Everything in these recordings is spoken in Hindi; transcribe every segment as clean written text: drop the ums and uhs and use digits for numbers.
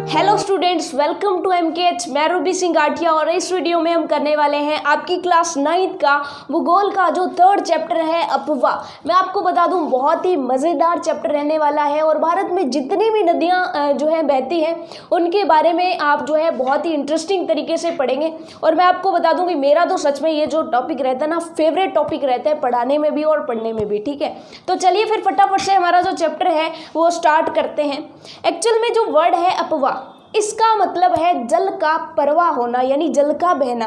Hello students, welcome to MKH. मैं रूबी सिंह गाठिया और इस वीडियो में हम करने वाले हैं आपकी क्लास 9th का भूगोल का जो 3rd चैप्टर है अपवाह। मैं आपको बता दूं बहुत ही मज़ेदार चैप्टर रहने वाला है और भारत में जितनी भी नदियां जो है बहती हैं उनके बारे में आप जो है बहुत ही इंटरेस्टिंग तरीके से पढ़ेंगे। और मैं आपको बता दूं कि मेरा तो सच में ये जो टॉपिक रहता है ना, फेवरेट टॉपिक रहता है पढ़ाने में भी और पढ़ने में भी। ठीक है, तो चलिए फिर फटाफट से हमारा जो चैप्टर है वो स्टार्ट करते हैं। एक्चुअल में जो वर्ड है अपवाह, इसका मतलब है जल का प्रवाह होना, यानी जल का बहना।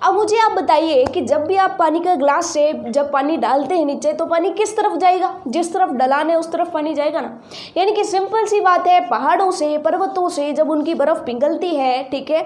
अब मुझे आप बताइए कि जब भी आप पानी का ग्लास से जब पानी डालते हैं नीचे, तो पानी किस तरफ जाएगा? जिस तरफ ढलान है उस तरफ पानी जाएगा ना। यानी कि सिंपल सी बात है, पहाड़ों से पर्वतों से जब उनकी बर्फ़ पिघलती है, ठीक है,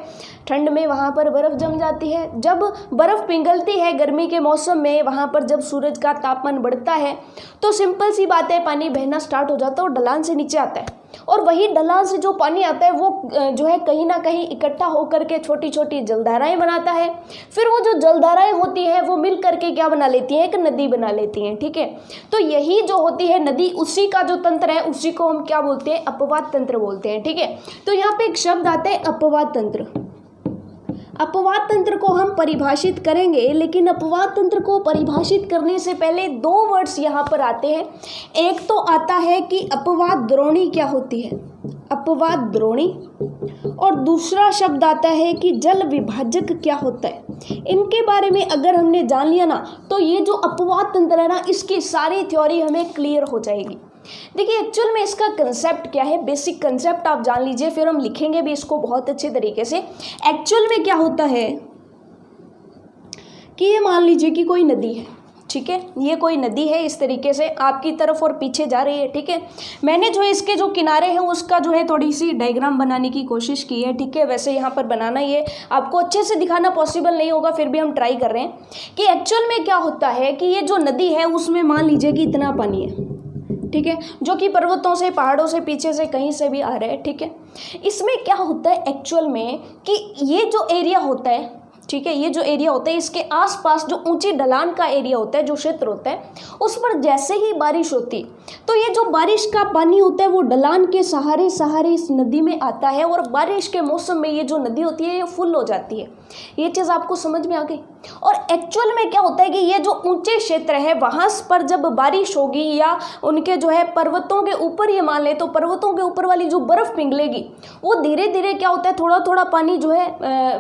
ठंड में वहाँ पर बर्फ़ जम जाती है। जब बर्फ़ पिघलती है गर्मी के मौसम में, वहाँ पर जब सूरज का तापमान बढ़ता है तो सिंपल सी बात है पानी बहना स्टार्ट हो जाता है और ढलान से नीचे आता है। और वही ढलान से जो पानी आता है वो जो है कहीं ना कहीं इकट्ठा होकर के छोटी छोटी जलधाराएं बनाता है। फिर वो जो जलधाराएं होती हैं वो मिल करके क्या बना लेती हैं? एक नदी बना लेती हैं। ठीक है, तो यही जो होती है नदी, उसी का जो तंत्र है उसी को हम क्या बोलते हैं? अपवाह तंत्र बोलते हैं। ठीक है, तो यहाँ पे एक शब्द आता है अपवाह तंत्र। अपवाह तंत्र को हम परिभाषित करेंगे, लेकिन अपवाह तंत्र को परिभाषित करने से पहले दो वर्ड्स यहाँ पर आते हैं। एक तो आता है कि अपवाह द्रोणी क्या होती है, अपवाह द्रोणी, और दूसरा शब्द आता है कि जल विभाजक क्या होता है। इनके बारे में अगर हमने जान लिया ना, तो ये जो अपवाह तंत्र है ना, इसकी सारी थ्योरी हमें क्लियर हो जाएगी। देखिए एक्चुअल में इसका कंसेप्ट क्या है, बेसिक कंसेप्ट आप जान लीजिए, फिर हम लिखेंगे भी इसको बहुत अच्छे तरीके से। एक्चुअल में क्या होता है कि ये मान लीजिए कि कोई नदी है, ठीक है, ये कोई नदी है, इस तरीके से आपकी तरफ और पीछे जा रही है। ठीक है, मैंने जो इसके जो किनारे हैं उसका जो है थोड़ी सी डायग्राम बनाने की कोशिश की है। ठीक है, वैसे यहाँ पर बनाना ये आपको अच्छे से दिखाना पॉसिबल नहीं होगा, फिर भी हम ट्राई कर रहे हैं कि एक्चुअल में क्या होता है कि ये जो नदी है उसमें मान लीजिए कि इतना पानी है, ठीक है, जो कि पर्वतों से, पहाड़ों से, पीछे से कहीं से भी आ रहा है। ठीक है, इसमें क्या होता है एक्चुअल में कि ये जो एरिया होता है, ठीक है, ये जो एरिया होता है इसके आसपास जो ऊंची ढलान का एरिया होता है, जो क्षेत्र होता है, उस पर जैसे ही बारिश होती तो ये जो बारिश का पानी होता है वो ढलान के सहारे सहारे इस नदी में आता है और बारिश के मौसम में ये जो नदी होती है ये फुल हो जाती है। ये चीज़ आपको समझ में आ गई। और एक्चुअल में क्या होता है कि ये जो ऊंचे क्षेत्र है वहाँ पर जब बारिश होगी या उनके जो है पर्वतों के ऊपर, ये मान ले तो पर्वतों के ऊपर वाली जो बर्फ़ पिघलेगी वो धीरे धीरे क्या होता है, थोड़ा थोड़ा पानी जो है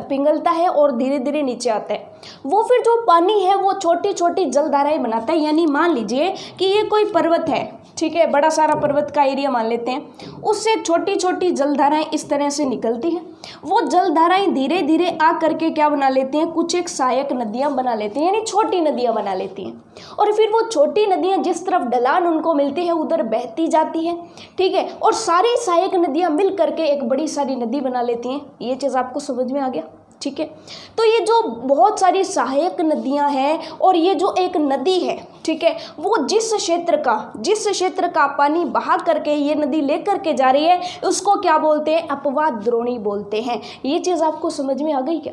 पिघलता है और धीरे धीरे नीचे आता है। वो फिर जो पानी है वो छोटी छोटी जलधाराएं बनाता है। यानी मान लीजिए कि ये कोई पर्वत है, ठीक है, बड़ा सारा पर्वत का एरिया मान लेते हैं, उससे छोटी छोटी जलधाराएं इस तरह से निकलती हैं। वो जलधाराएं धीरे धीरे आ करके क्या बना लेती हैं? कुछ एक सहायक नदियां बना लेती हैं, यानी छोटी नदियां बना लेती हैं। और फिर वो छोटी नदियां जिस तरफ ढलान उनको मिलती है उधर बहती जाती हैं। ठीक है, और सारी सहायक नदियां मिल करके एक बड़ी सारी नदी बना लेती हैं। ये चीज़ आपको समझ में आ गया? ठीक है, तो ये जो बहुत सारी सहायक नदियां हैं और ये जो एक नदी है, ठीक है, वो जिस क्षेत्र का पानी बहा करके ये नदी लेकर के जा रही है उसको क्या बोलते हैं? अपवाह द्रोणी बोलते हैं। ये चीज़ आपको समझ में आ गई क्या?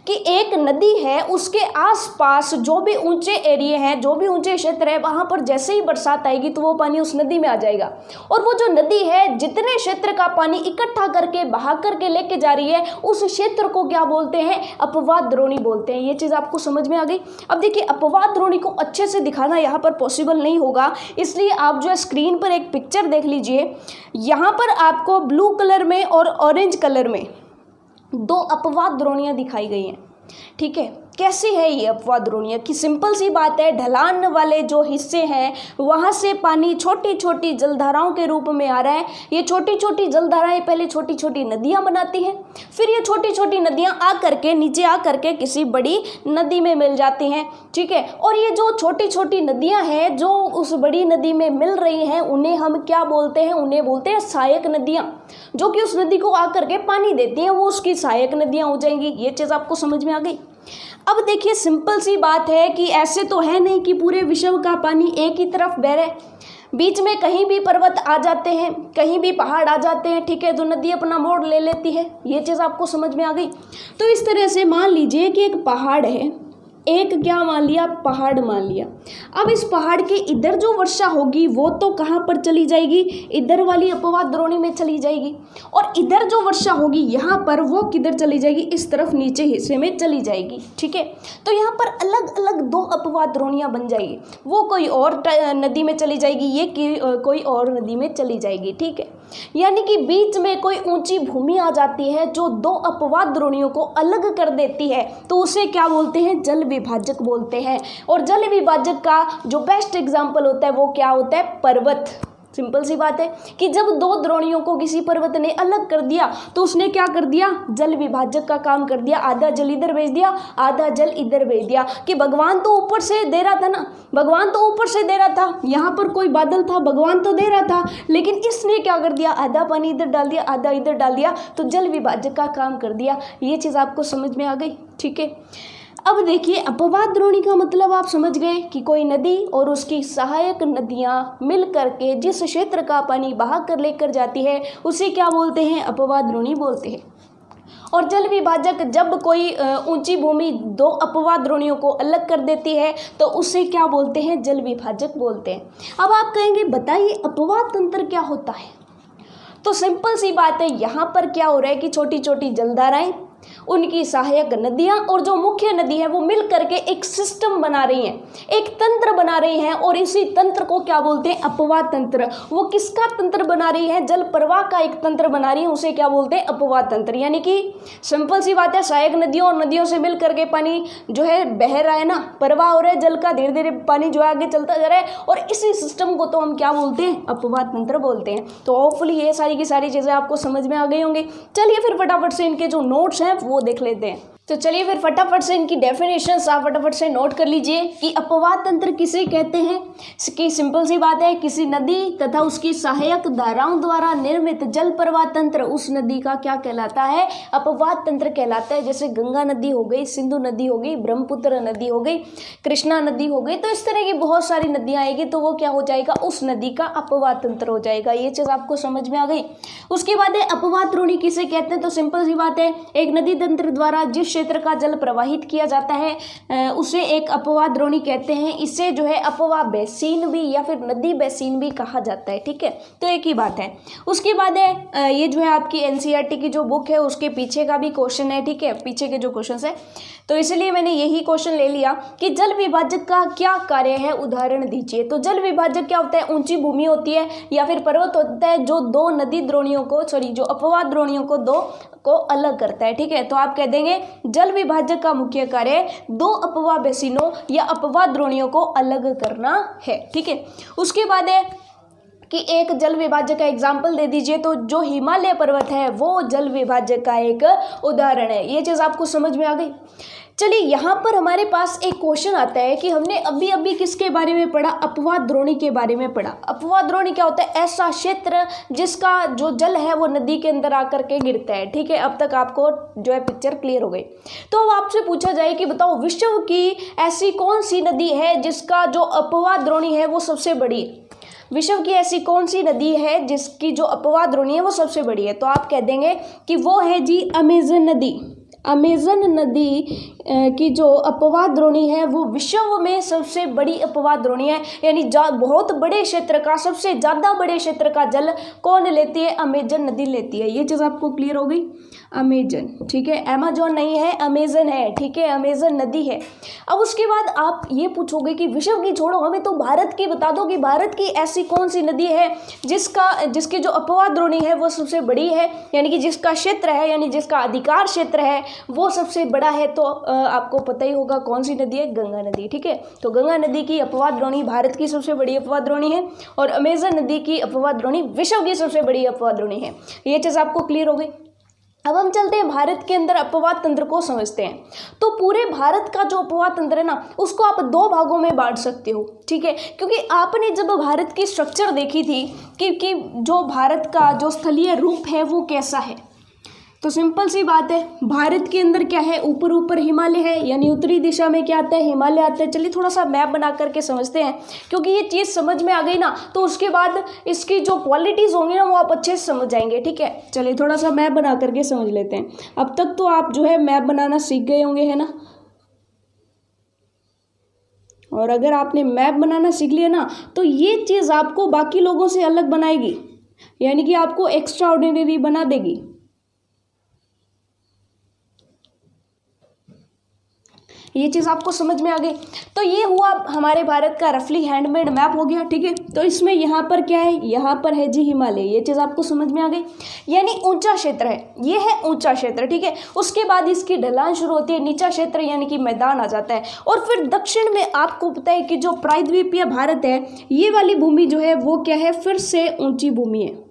कि एक नदी है, उसके आसपास जो भी ऊंचे एरिया हैं, जो भी ऊंचे क्षेत्र है, वहाँ पर जैसे ही बरसात आएगी तो वो पानी उस नदी में आ जाएगा। और वो जो नदी है जितने क्षेत्र का पानी इकट्ठा करके बहा करके लेके जा रही है उस क्षेत्र को क्या बोलते हैं? अपवाह द्रोणी बोलते हैं। ये चीज़ आपको समझ में आ गई। अब देखिए अपवाह द्रोणी को अच्छे से दिखाना यहाँ पर पॉसिबल नहीं होगा, इसलिए आप जो है स्क्रीन पर एक पिक्चर देख लीजिए। यहाँ पर आपको ब्लू कलर में और ऑरेंज कलर में दो अपवाह द्रोणियाँ दिखाई गई हैं। ठीक है, कैसी है ये अपवाह द्रोणियाँ? कि सिंपल सी बात है, ढलान वाले जो हिस्से हैं वहाँ से पानी छोटी छोटी जलधाराओं के रूप में आ रहा है। ये छोटी छोटी जलधाराएं पहले छोटी छोटी नदियाँ बनाती हैं, फिर ये छोटी छोटी नदियाँ आ करके नीचे आ करके किसी बड़ी नदी में मिल जाती हैं। ठीक है, और ये जो छोटी छोटी नदियाँ हैं जो उस बड़ी नदी में मिल रही हैं उन्हें हम क्या बोलते हैं? उन्हें बोलते हैं सहायक नदियाँ, जो कि उस नदी को आ करके पानी देती हैं, वो उसकी सहायक नदियाँ हो जाएंगी। ये चीज़ आपको समझ में आ गई। अब देखिए सिंपल सी बात है कि ऐसे तो है नहीं कि पूरे विश्व का पानी एक ही तरफ बह रहा है, बीच में कहीं भी पर्वत आ जाते हैं, कहीं भी पहाड़ आ जाते हैं। ठीक है, तो नदी अपना मोड़ ले लेती है। ये चीज़ आपको समझ में आ गई। तो इस तरह से मान लीजिए कि एक पहाड़ है, एक क्या मान लिया, पहाड़ मान लिया। अब इस पहाड़ के इधर जो वर्षा होगी वो तो कहाँ पर चली जाएगी, इधर वाली अपवाद द्रोणी में चली जाएगी, और इधर जो वर्षा होगी यहाँ पर वो किधर चली जाएगी, इस तरफ नीचे हिस्से में चली जाएगी। ठीक है, तो यहाँ पर अलग अलग दो अपवाद द्रोणियाँ बन जाएगी, वो कोई और नदी में चली जाएगी, ये कोई और नदी में चली जाएगी। ठीक है, यानी कि बीच में कोई ऊंची भूमि आ जाती है जो दो अपवाद द्रोणियों को अलग कर देती है, तो उसे क्या बोलते हैं, जल विभाजक बोलते हैं। और जल विभाजक का जो बेस्ट एग्जाम्पल होता है वो क्या होता है, पर्वत। सिंपल सी बात है कि जब दो द्रोणियों को किसी पर्वत ने अलग कर दिया तो उसने क्या कर दिया, जल विभाजक का काम कर दिया, आधा जल इधर भेज दिया, आधा जल इधर भेज दिया। कि भगवान तो ऊपर से दे रहा था ना, भगवान तो ऊपर से दे रहा था, यहाँ पर कोई बादल था, भगवान तो दे रहा था, लेकिन इसने क्या कर दिया, आधा पानी इधर डाल दिया, आधा इधर डाल दिया, तो जल विभाजक का काम कर दिया। ये चीज़ आपको समझ में आ गई। ठीक है, अब देखिए अपवाद द्रोणी का मतलब आप समझ गए कि कोई नदी और उसकी सहायक नदियां मिल करके जिस क्षेत्र का पानी बहा कर लेकर जाती है उसे क्या बोलते हैं, अपवाद द्रोणी बोलते हैं। और जल विभाजक जब कोई ऊंची भूमि दो अपवाद द्रोणियों को अलग कर देती है तो उसे क्या बोलते हैं, जल विभाजक बोलते हैं। अब आप कहेंगे बताइए अपवाद तंत्र क्या होता है, तो सिंपल सी बात है, यहाँ पर क्या हो रहा है कि छोटी छोटी जलधाराएं, उनकी सहायक नदियां और जो मुख्य नदी है वो मिल करके एक सिस्टम बना रही हैं, एक तंत्र बना रही हैं, और इसी तंत्र को क्या बोलते हैं, अपवाद तंत्र। वो किसका तंत्र बना रही है, जल प्रवाह का एक तंत्र बना रही है, उसे क्या बोलते हैं, अपवाद तंत्र। यानी कि सिंपल सी बात है, सहायक नदियों और नदियों से मिल करके पानी जो है बह रहा है ना, प्रवाह हो रहा है जल का, धीरे धीरे पानी जो है आगे चलता जा रहा है, और इसी सिस्टम को तो हम क्या बोलते हैं, अपवाद तंत्र बोलते हैं। तो होपफुली ये सारी की सारी चीज़ें आपको समझ में आ गई होंगी। चलिए फिर फटाफट से इनके जो नोट्स हैं वो देख लेते हैं। तो चलिए फिर फटाफट से इनकी डेफिनेशन आप फटाफट से नोट कर लीजिए कि अपवाद तंत्र किसे कहते हैं। कि सिंपल सी बात है, किसी नदी तथा उसकी सहायक धाराओं द्वारा निर्मित जल प्रवाह तंत्र उस नदी का क्या कहलाता है, अपवाद तंत्र कहलाता है। जैसे गंगा नदी हो गई, सिंधु नदी हो गई, ब्रह्मपुत्र नदी हो गई, कृष्णा नदी हो गई, तो इस तरह की बहुत सारी नदियाँ आएगी तो वो क्या हो जाएगा, उस नदी का अपवाद तंत्र हो जाएगा। ये चीज़ आपको समझ में आ गई। उसके बाद है अपवाद द्रोणी किसे कहते हैं, तो सिंपल सी बात है, एक नदी तंत्र द्वारा जिस क्षेत्र का जल प्रवाहित किया जाता है उसे एक अपवाद द्रोणी कहते हैं। इसे जो है अपवाह बेसिन भी या फिर नदी बेसिन भी कहा जाता है। ठीक है, तो एक ही बात है। उसके बाद है ये जो है आपकी एनसीईआरटी की जो बुक है उसके पीछे का भी क्वेश्चन है। ठीक है, पीछे के जो क्वेश्चन है, तो इसलिए मैंने यही क्वेश्चन ले लिया कि जल विभाजक का क्या कार्य है, उदाहरण दीजिए। तो जल विभाजक क्या होता है, ऊंची भूमि होती है या फिर पर्वत होता है जो दो नदी द्रोणियों को जो अपवाद द्रोणियों को दो को अलग करता है। ठीक है, तो आप कह देंगे जल विभाजक का मुख्य कार्य दो अपवाह बेसिनों या अपवाद द्रोणियों को अलग करना है। ठीक है, उसके बाद है कि एक जल विभाजक का एग्जाम्पल दे दीजिए। तो जो हिमालय पर्वत है वो जल विभाजक का एक उदाहरण है। ये चीज़ आपको समझ में आ गई। चलिए यहाँ पर हमारे पास एक क्वेश्चन आता है कि हमने अभी अभी किसके बारे में पढ़ा, अपवाद द्रोणी के बारे में पढ़ा। अपवाद द्रोणी क्या होता है, ऐसा क्षेत्र जिसका जो जल है वो नदी के अंदर आकर के गिरता है। ठीक है, अब तक आपको जो है पिक्चर क्लियर हो गई। तो अब आपसे पूछा जाए कि बताओ विश्व की ऐसी कौन सी नदी है जिसका जो अपवाद द्रोणी है वो सबसे बड़ी है। विश्व की ऐसी कौन सी नदी है जिसकी जो अपवाद द्रोणी है वो सबसे बड़ी है, तो आप कह देंगे कि वो है जी अमेजन नदी। अमेजन नदी की जो अपवाद द्रोणी है वो विश्व में सबसे बड़ी अपवाद द्रोणी है। यानी बहुत बड़े क्षेत्र का, सबसे ज़्यादा बड़े क्षेत्र का जल कौन लेती है, अमेजन नदी लेती है। ये चीज़ आपको क्लियर हो गई। अमेजन, ठीक है, अमेजोन नहीं है, अमेजन है। ठीक है, अमेजन नदी है। अब उसके बाद आप ये पूछोगे कि विश्व की छोड़ो, हमें तो भारत की बता दो कि भारत की ऐसी कौन सी नदी है जिसकी जो अपवाद द्रोणी है वो सबसे बड़ी है, यानी कि जिसका क्षेत्र है, यानी जिसका अधिकार क्षेत्र है वो सबसे बड़ा है। तो आपको पता ही होगा कौन सी नदी है, गंगा नदी। ठीक है, तो गंगा नदी की अपवाद द्रोणी भारत की सबसे बड़ी अपवाद द्रोणी है और अमेजन नदी की अपवाद द्रोणी विश्व की सबसे बड़ी अपवाद द्रोणी है। ये चीज़ आपको क्लियर हो गई। अब हम चलते हैं भारत के अंदर अपवाद तंत्र को समझते हैं। तो पूरे भारत का जो अपवाद तंत्र है ना उसको आप दो भागों में बांट सकते हो। ठीक है, क्योंकि आपने जब भारत की स्ट्रक्चर देखी थी कि जो भारत का जो स्थलीय रूप है वो कैसा है, तो सिंपल सी बात है, भारत के अंदर क्या है, ऊपर ऊपर हिमालय है, यानी उत्तरी दिशा में क्या आता है, हिमालय आता है। चलिए थोड़ा सा मैप बना करके समझते हैं, क्योंकि ये चीज़ समझ में आ गई ना तो उसके बाद इसकी जो क्वालिटीज़ होंगी ना वो आप अच्छे से समझ जाएंगे। ठीक है, चलिए थोड़ा सा मैप बना करके समझ लेते हैं। अब तक तो आप जो है मैप बनाना सीख गए होंगे, है ना। और अगर आपने मैप बनाना सीख लिया ना तो ये चीज़ आपको बाकी लोगों से अलग बनाएगी, यानी कि आपको एक्स्ट्रा ऑर्डिनरी बना देगी। ये चीज़ आपको समझ में आ गई। तो ये हुआ हमारे भारत का रफली हैंडमेड मैप हो गया, ठीक है। तो इसमें यहाँ पर क्या है, यहाँ पर है जी हिमालय, ये चीज़ आपको समझ में आ गई, यानी ऊंचा क्षेत्र है, ये है ऊंचा क्षेत्र, ठीक है। उसके बाद इसकी ढलान शुरू होती है, नीचा क्षेत्र यानी कि मैदान आ जाता है। और फिर दक्षिण में आपको पता है कि जो प्रायद्वीपीय भारत है, ये वाली भूमि जो है वो क्या है, फिर से ऊंची भूमि है,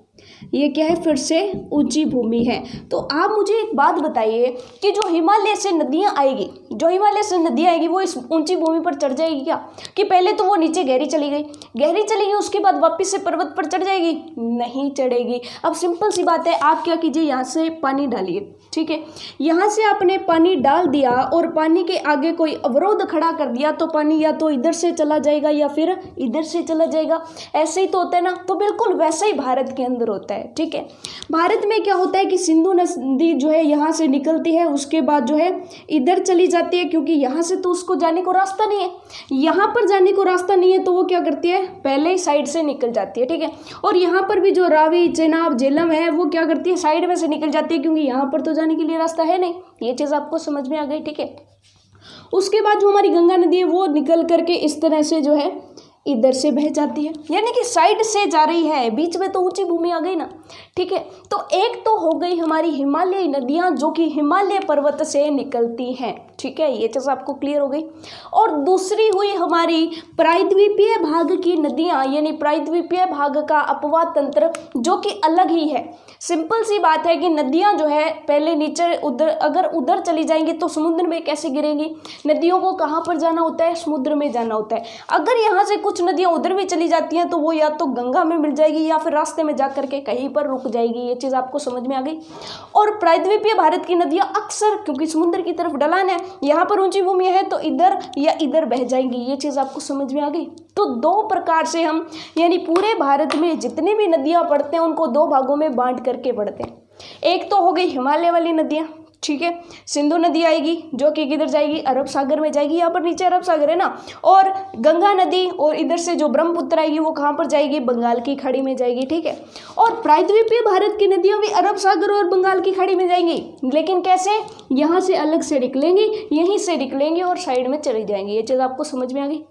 ये क्या है, फिर से ऊंची भूमि है। तो आप मुझे एक बात बताइए कि जो हिमालय से नदियां आएगी, जो हिमालय से नदियां आएगी वो इस ऊंची भूमि पर चढ़ जाएगी क्या, कि पहले तो वो नीचे गहरी चली गई उसके बाद वापस से पर्वत पर चढ़ जाएगी, नहीं चढ़ेगी। अब सिंपल सी बात है, आप क्या कीजिए, यहाँ से पानी डालिए, ठीक है। यहाँ से आपने पानी डाल दिया और पानी के आगे कोई अवरोध खड़ा कर दिया तो पानी या तो इधर से चला जाएगा या फिर इधर से चला जाएगा, ऐसे ही तो होता है ना। तो बिल्कुल वैसा ही भारत के अंदर होता है, ठीक है। भारत में क्या होता है कि सिंधु नदी जो है यहाँ से निकलती है, उसके बाद जो है इधर चली जाती है, क्योंकि यहाँ से तो उसको जाने को रास्ता नहीं है, यहाँ पर जाने को रास्ता नहीं है, तो वो क्या करती है, पहले ही साइड से निकल जाती है, ठीक है। और यहाँ पर भी जो रावी, चेनाब, झेलम है वो क्या करती है, साइड में से निकल जाती है, क्योंकि यहाँ पर तो जाने के लिए रास्ता है नहीं। ये चीज़ आपको समझ में आ गई, ठीक है। उसके बाद जो हमारी गंगा नदी है वो निकल करके इस तरह से जो है इधर से बह जाती है, यानी कि साइड से जा रही है, बीच में तो ऊंची भूमि आ गई ना, ठीक है। तो एक तो हो गई हमारी हिमालयी नदियां जो कि हिमालय पर्वत से निकलती हैं, ठीक है, ये चीज़ आपको क्लियर हो गई। और दूसरी हुई हमारी प्रायद्वीपीय भाग की नदियां, यानी प्रायद्वीपीय भाग का अपवाद तंत्र जो कि अलग ही है। सिंपल सी बात है कि नदियां जो है पहले नीचे उधर, अगर उधर चली जाएंगी तो समुद्र में कैसे गिरेंगी, नदियों को कहाँ पर जाना होता है, समुद्र में जाना होता है। अगर यहाँ से कुछ नदियाँ उधर भी चली जाती हैं तो वो या तो गंगा में मिल जाएगी या फिर रास्ते में जा करके कहीं पर रुक जाएगी, ये चीज़ आपको समझ में आ गई। और प्रायद्वीपीय भारत की नदियाँ अक्सर, क्योंकि समुद्र की तरफ ढलान है, यहाँ पर ऊंची भूमि है तो इधर या इधर बह जाएंगी, ये चीज़ आपको समझ में आ गई। तो दो प्रकार से हम, यानी पूरे भारत में जितनी भी नदियाँ पड़ते हैं उनको दो भागों में बांट करके पढ़ते हैं। एक तो हो गई हिमालय वाली नदियाँ, ठीक है, सिंधु नदी आएगी जो कि किधर जाएगी, अरब सागर में जाएगी, यहाँ पर नीचे अरब सागर है ना। और गंगा नदी और इधर से जो ब्रह्मपुत्र आएगी वो कहाँ पर जाएगी, बंगाल की खाड़ी में जाएगी, ठीक है। और प्रायद्वीपीय भारत की नदियाँ भी अरब सागर और बंगाल की खाड़ी में जाएंगी, लेकिन कैसे, यहाँ से अलग से निकलेंगी, यहीं से निकलेंगी और साइड में चली जाएंगी, ये चीज़ आपको समझ में आ गई।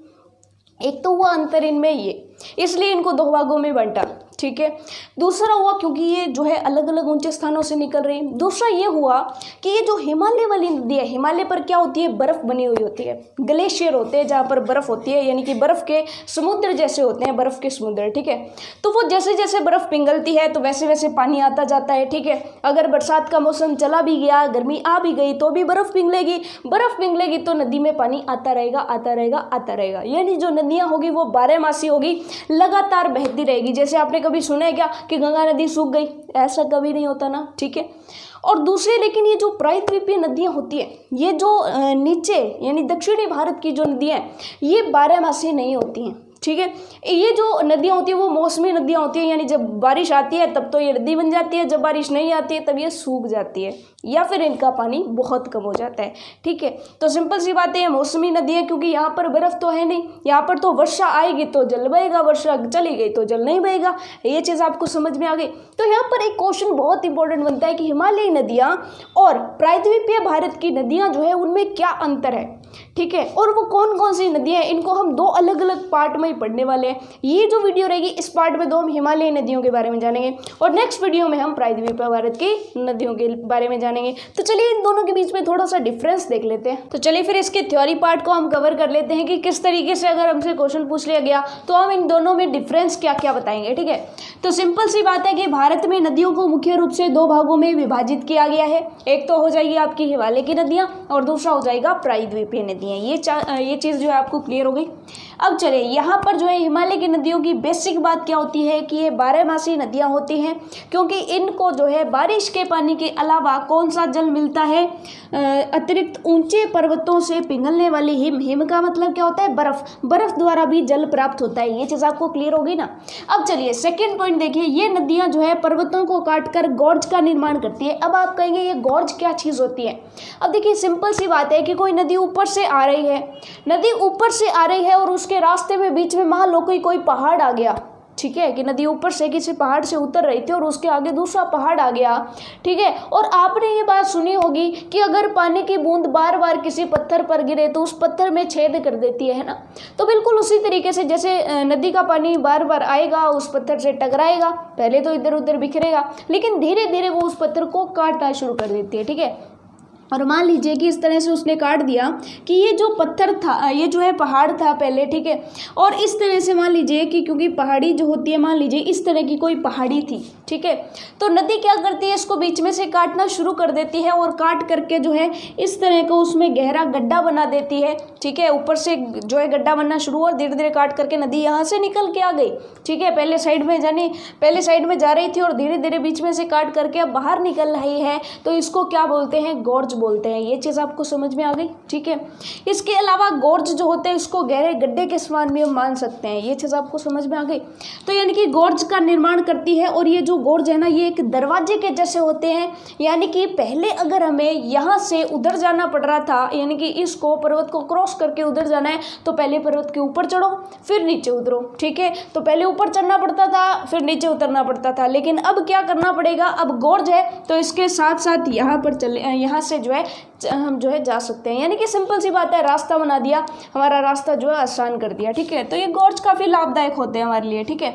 एक तो हुआ अंतर इनमें ये, इसलिए इनको दो भागों में बांटा, ठीक है। दूसरा हुआ क्योंकि ये जो है अलग अलग ऊंचे स्थानों से निकल रही है। दूसरा ये हुआ कि ये जो हिमालय वाली नदी है, हिमालय पर क्या होती है, बर्फ बनी हुई होती है, ग्लेशियर होते हैं जहाँ पर बर्फ होती है, यानी कि बर्फ के समुद्र जैसे होते हैं, बर्फ के समुद्र, ठीक है। तो वो जैसे जैसे बर्फ पिघलती है तो वैसे वैसे पानी आता जाता है, ठीक है। अगर बरसात का मौसम चला भी गया, गर्मी आ भी गई तो भी बर्फ पिघलेगी तो नदी में पानी आता रहेगा, आता रहेगा, आता रहेगा, यानी जो नदियाँ होगी वो 12 होगी, लगातार बहती रहेगी। जैसे आपने कभी सुना है क्या कि गंगा नदी सूख गई, ऐसा कभी नहीं होता ना, ठीक है। और दूसरे, लेकिन ये जो प्रायद्वीपीय नदियाँ होती हैं, ये जो नीचे यानी दक्षिणी भारत की जो नदियाँ हैं ये 12 नहीं होती हैं, ठीक है। ये जो नदियाँ होती है वो मौसमी नदियाँ होती है, यानी जब बारिश आती है तब तो ये नदी बन जाती है, जब बारिश नहीं आती है तब ये सूख जाती है या फिर इनका पानी बहुत कम हो जाता है, ठीक है। तो सिंपल सी बात है, मौसमी नदी है क्योंकि यहाँ पर बर्फ तो है नहीं, यहाँ पर तो वर्षा आएगी तो जल बहेगा, वर्षा चली गई तो जल नहीं बहेगा, ये चीज़ आपको समझ में आ गई। तो यहाँ पर एक क्वेश्चन बहुत इंपॉर्टेंट बनता है कि हिमालयी नदियाँ और प्रायद्वीपीय भारत की नदियाँ जो है उनमें क्या अंतर है, ठीक है, और वो कौन कौन सी नदियाँ हैं, इनको हम दो अलग अलग पार्ट में ही पढ़ने वाले हैं। ये जो वीडियो रहेगी इस पार्ट में 2 हम हिमालयी नदियों के बारे में जानेंगे और नेक्स्ट वीडियो में हम प्रायद्वीपीय भारत की नदियों के बारे में जानेंगे। तो चलिए इन दोनों के बीच में थोड़ा सा डिफरेंस देख लेते हैं। तो चलिए फिर इसके थ्योरी पार्ट को हम कवर कर लेते हैं कि किस तरीके से अगर हमसे क्वेश्चन पूछ लिया गया तो हम इन दोनों में डिफरेंस क्या क्या बताएंगे, ठीक है। तो सिंपल सी बात है कि भारत में नदियों को मुख्य रूप से 2 भागों में विभाजित किया गया है। एक तो हो जाएगी आपकी हिमालय की नदियाँ और दूसरा हो जाएगा प्रायद्वीपीय नदियाँ। ये चीज़ जो है आपको क्लियर हो गई। अब चलिए यहाँ पर जो है हिमालय की नदियों की बेसिक बात क्या होती है कि ये 12 मासी नदियाँ होती हैं, क्योंकि इनको जो है बारिश के पानी के अलावा कौन सा जल मिलता है, अतिरिक्त ऊंचे पर्वतों से पिघलने वाली हिम का मतलब क्या होता है, बर्फ द्वारा भी जल प्राप्त होता है। ये चीज़ आपको क्लियर होगी ना। अब चलिए सेकेंड पॉइंट देखिए, ये नदियाँ जो है पर्वतों को काटकर गॉर्ज का निर्माण करती है। अब आप कहेंगे ये गॉर्ज क्या चीज़ होती है। अब देखिए सिंपल सी बात है कि कोई नदी ऊपर से आ रही है, नदी ऊपर से आ रही है और उसके रास्ते में बीच में मान लो कोई पहाड़ आ गया, ठीक है, कि नदी ऊपर से किसी पहाड़ से उतर रही थी और उसके आगे दूसरा पहाड़ आ गया, ठीक है। और आपने ये बात सुनी होगी कि अगर पानी की बूंद बार बार किसी पत्थर पर गिरे तो उस पत्थर में छेद कर देती है ना। तो बिल्कुल उसी तरीके से जैसे नदी का पानी बार बार आएगा, उस पत्थर से टकराएगा, पहले तो इधर उधर बिखरेगा, लेकिन धीरे धीरे वो उस पत्थर को काटना शुरू कर देती है, ठीक है। और मान लीजिए कि इस तरह से उसने काट दिया कि ये जो पत्थर था, ये जो है पहाड़ था पहले, ठीक है, और इस तरह से मान लीजिए कि क्योंकि पहाड़ी जो होती है, मान लीजिए इस तरह की कोई पहाड़ी थी, ठीक है, तो नदी क्या करती है, इसको बीच में से काटना शुरू कर देती है और काट करके जो है इस तरह का उसमें गहरा गड्ढा बना देती है, ठीक है। ऊपर से जो है गड्ढा बनना शुरू हुआ और धीरे धीरे काट करके नदी यहाँ से निकल के आ गई, ठीक है। पहले साइड में जा रही थी और धीरे धीरे बीच में से काट करके अब बाहर निकल रही है, तो इसको क्या बोलते हैं, गॉर्ज बोलते हैं। ये चीज़ आपको समझ में आ गई, ठीक है। इसके अलावा गॉर्ज जो होते हैं इसको गहरे गड्ढे के समान भी हम मान सकते हैं। ये चीज़ आपको समझ में आ गई। तो यानी कि गॉर्ज का निर्माण करती है, और ये जो गॉर्ज है ना, ये एक दरवाजे के जैसे होते हैं। यानी कि पहले अगर हमें यहाँ से उधर जाना पड़ रहा था, यानी कि इसको पर्वत को क्रॉस करके उधर जाना है, तो पहले पर्वत के ऊपर चढ़ो फिर नीचे उतरो, ठीक है। तो पहले ऊपर चढ़ना पड़ता था, फिर नीचे उतरना पड़ता था, लेकिन अब क्या करना पड़ेगा, अब गॉर्ज है तो इसके साथ साथ यहाँ पर चले, यहाँ से जो है हम जो है जा सकते हैं। यानी कि सिंपल सी बात है, रास्ता बना दिया, हमारा रास्ता जो है आसान कर दिया, ठीक है। तो ये गॉर्ज काफ़ी लाभदायक होते हैं हमारे लिए, ठीक है।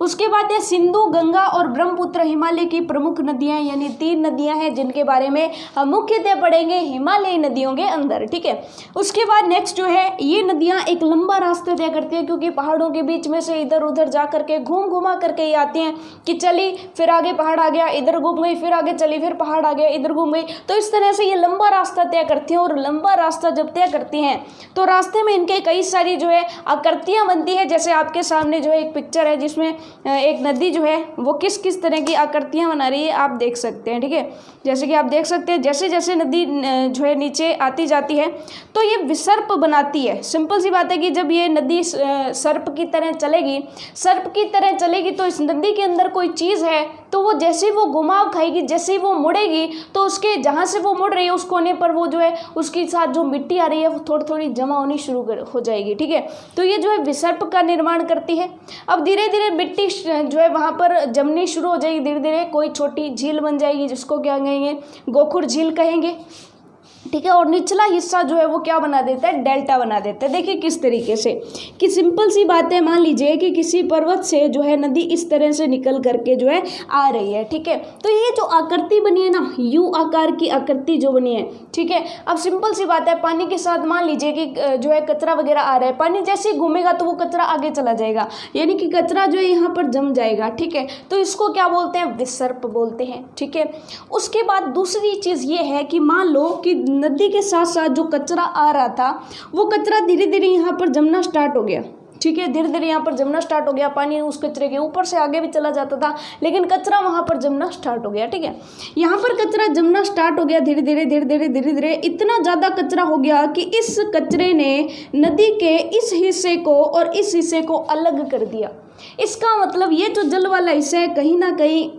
उसके बाद ये सिंधु, गंगा और ब्रह्मपुत्र हिमालय की प्रमुख नदियां, यानी 3 नदियां हैं जिनके बारे में हम मुख्यतः पढ़ेंगे हिमालयी नदियों के अंदर, ठीक है। उसके बाद नेक्स्ट जो है, ये नदियां एक लंबा रास्ता तय करती है, क्योंकि पहाड़ों के बीच में से इधर उधर जा करके घुमा करके ये आती हैं कि चली फिर आगे पहाड़ आ गया, इधर घूम गई, फिर आगे चली, फिर पहाड़ आ गया, इधर घूम गई। तो इस तरह से ये लंबा रास्ता तय करती हैं, और लंबा रास्ता जब तय करती हैं तो रास्ते में इनके कई सारी जो है आकृतियां बनती है। जैसे आपके सामने जो है एक पिक्चर है जिसमें एक नदी जो है वो किस किस तरह की आकृतियां बना रही है, आप देख सकते हैं, ठीक है। जैसे कि आप देख सकते हैं, जैसे जैसे नदी जो है नीचे आती जाती है तो ये विसर्प बनाती है। सिंपल सी बात है कि जब ये नदी सर्प की तरह चलेगी तो इस नदी के अंदर कोई चीज़ है, तो वो जैसे ही वो घुमाव खाएगी, जैसे ही वो मुड़ेगी, तो उसके जहाँ से वो मुड़ रही है उस कोने पर वो जो है उसके साथ जो मिट्टी आ रही है वो थोड़ी थोड़ी जमा होनी शुरू हो जाएगी, ठीक है। तो ये जो है विसर्प का निर्माण करती है। अब धीरे धीरे मिट्टी जो है वहाँ पर जमनी शुरू हो जाएगी, धीरे धीरे कोई छोटी झील बन जाएगी जिसको क्या कहेंगे, गोखुर झील कहेंगे, ठीक है। और निचला हिस्सा जो है वो क्या बना देता है, डेल्टा बना देता है। देखिए किस तरीके से, कि सिंपल सी बात है, मान लीजिए कि किसी पर्वत से जो है नदी इस तरह से निकल करके जो है आ रही है, ठीक है। तो ये जो आकृति बनी है ना, यू आकार की आकृति जो बनी है, ठीक है। अब सिंपल सी बात है, पानी के साथ मान लीजिए कि जो है कचरा वगैरह आ रहा है, पानी जैसे ही घूमेगा तो वो कचरा आगे चला जाएगा, यानी कि कचरा जो है यहाँ पर जम जाएगा, ठीक है। तो इसको क्या बोलते हैं, विसर्प बोलते हैं, ठीक है। उसके बाद दूसरी चीज़ ये है कि मान लो कि नदी के साथ साथ जो कचरा आ रहा था वो कचरा धीरे धीरे यहाँ पर जमना स्टार्ट हो गया, ठीक है। धीरे धीरे यहाँ पर जमना स्टार्ट हो गया, पानी उस कचरे के ऊपर से आगे भी चला जाता था, लेकिन कचरा वहाँ पर जमना स्टार्ट हो गया, ठीक है। यहाँ पर कचरा जमना स्टार्ट हो गया, धीरे धीरे इतना ज़्यादा कचरा हो गया कि इस कचरे ने नदी के इस हिस्से को और इस हिस्से को अलग कर दिया। इसका मतलब ये जो जल वाला हिस्सा है कहीं ना कहीं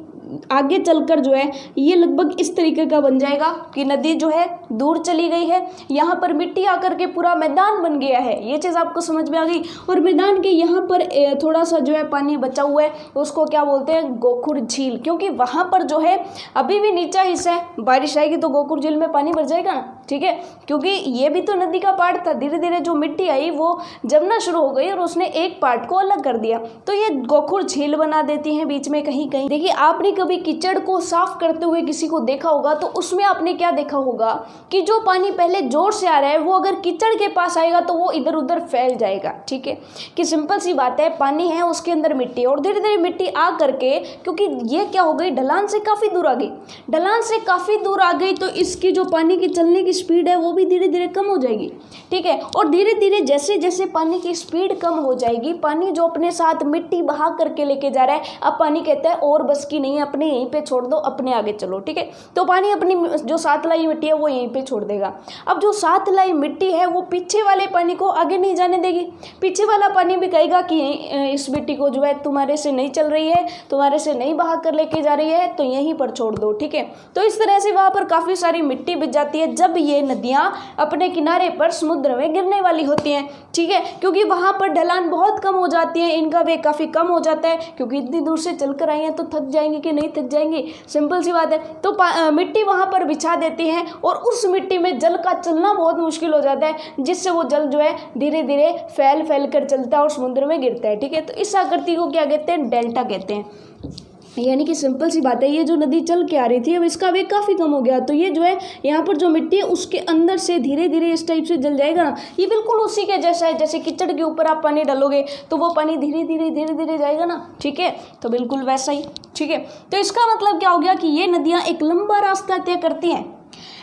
आगे चलकर जो है ये लगभग इस तरीके का बन जाएगा कि नदी जो है दूर चली गई है, यहाँ पर मिट्टी आकर के पूरा मैदान बन गया है। ये चीज़ आपको समझ में आ गई। और मैदान के यहाँ पर थोड़ा सा जो है पानी बचा हुआ है, उसको क्या बोलते हैं, गोखुर झील, क्योंकि वहाँ पर जो है अभी भी नीचा हिस्सा है, बारिश आएगी तो गोखुर झील में पानी भर जाएगा ना, ठीक है, क्योंकि ये भी तो नदी का पार्ट था। धीरे धीरे जो मिट्टी आई वो जमना शुरू हो गई और उसने एक पार्ट को अलग कर दिया, तो ये गोखुर झील बना देती हैं बीच में कहीं कहीं। देखिए आपने कभी कीचड़ को साफ करते हुए किसी को देखा होगा तो उसमें आपने क्या देखा होगा कि जो पानी पहले जोर से आ रहा है वो अगर कीचड़ के पास आएगा तो वो इधर उधर फैल जाएगा, ठीक है। कि सिंपल सी बात है, पानी है उसके अंदर मिट्टी, और धीरे धीरे मिट्टी आ करके, क्योंकि ये क्या हो गई, ढलान से काफ़ी दूर आ गई, ढलान से काफ़ी दूर आ गई तो इसकी जो पानी की चलने की स्पीड है वो भी धीरे धीरे कम हो जाएगी, ठीक है। और धीरे धीरे जैसे जैसे पानी की स्पीड कम हो जाएगी, पानी जो अपने साथ मिट्टी बहा करके लेके जा रहा है, अब पानी कहता है और बस की नहीं, अपने यहीं पे छोड़ दो, अपने आगे चलो, ठीक है। तो पानी अपनी जो साथ लाई मिट्टी है वो यहीं पे छोड़ देगा। अब जो साथ लाई मिट्टी है वो पीछे वाले पानी को आगे नहीं जाने देगी, पीछे वाला पानी भी कहेगा कि इस मिट्टी को जो है तुम्हारे से नहीं चल रही है, तुम्हारे से नहीं बहा कर लेके जा रही है, तो यहीं पर छोड़ दो, ठीक है। तो इस तरह से वहाँ पर काफ़ी सारी मिट्टी बिछ जाती है जब ये नदियाँ अपने किनारे पर समुद्र में गिरने वाली होती हैं, ठीक है। क्योंकि वहाँ पर ढलान बहुत कम हो जाती है, इनका वेग काफ़ी कम हो जाता है, क्योंकि इतनी दूर से चल कर आई हैं तो थक जाएंगे कि नहीं थक जाएंगे, सिंपल सी बात है। तो मिट्टी वहाँ पर बिछा देती हैं और उस मिट्टी में जल का चलना बहुत मुश्किल हो जाता है, जिससे वो जल जो है धीरे धीरे फैल फैल कर चलता है और समुद्र में गिरता है, ठीक है। तो इस आकृति को क्या कहते हैं, डेल्टा कहते हैं। यानी कि सिंपल सी बात है, ये जो नदी चल के आ रही थी अब इसका वेग काफ़ी कम हो गया, तो ये जो है यहाँ पर जो मिट्टी है उसके अंदर से धीरे धीरे इस टाइप से जल जाएगा ना। ये बिल्कुल उसी के जैसा है, जैसे कीचड़ के ऊपर आप पानी डालोगे तो वो पानी धीरे धीरे जाएगा ना, ठीक है। तो बिल्कुल वैसा ही, ठीक है। तो इसका मतलब क्या हो गया कि ये नदियाँ एक लंबा रास्ता तय करती हैं,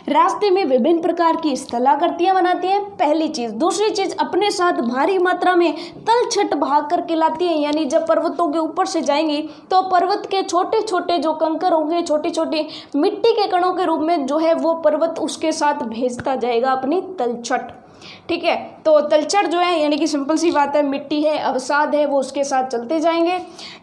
रास्ते में विभिन्न प्रकार की स्थलाकृतियां बनाती हैं, पहली चीज़। दूसरी चीज़, अपने साथ भारी मात्रा में तलछट बहा करके लाती हैं, यानी जब पर्वतों के ऊपर से जाएंगी तो पर्वत के छोटे छोटे जो कंकर होंगे, छोटी छोटी मिट्टी के कणों के रूप में जो है वो पर्वत उसके साथ भेजता जाएगा अपनी तलछट, ठीक है। तो तलछट जो है यानी कि सिंपल सी बात है, मिट्टी है, अवसाद है, वो उसके साथ चलते जाएंगे।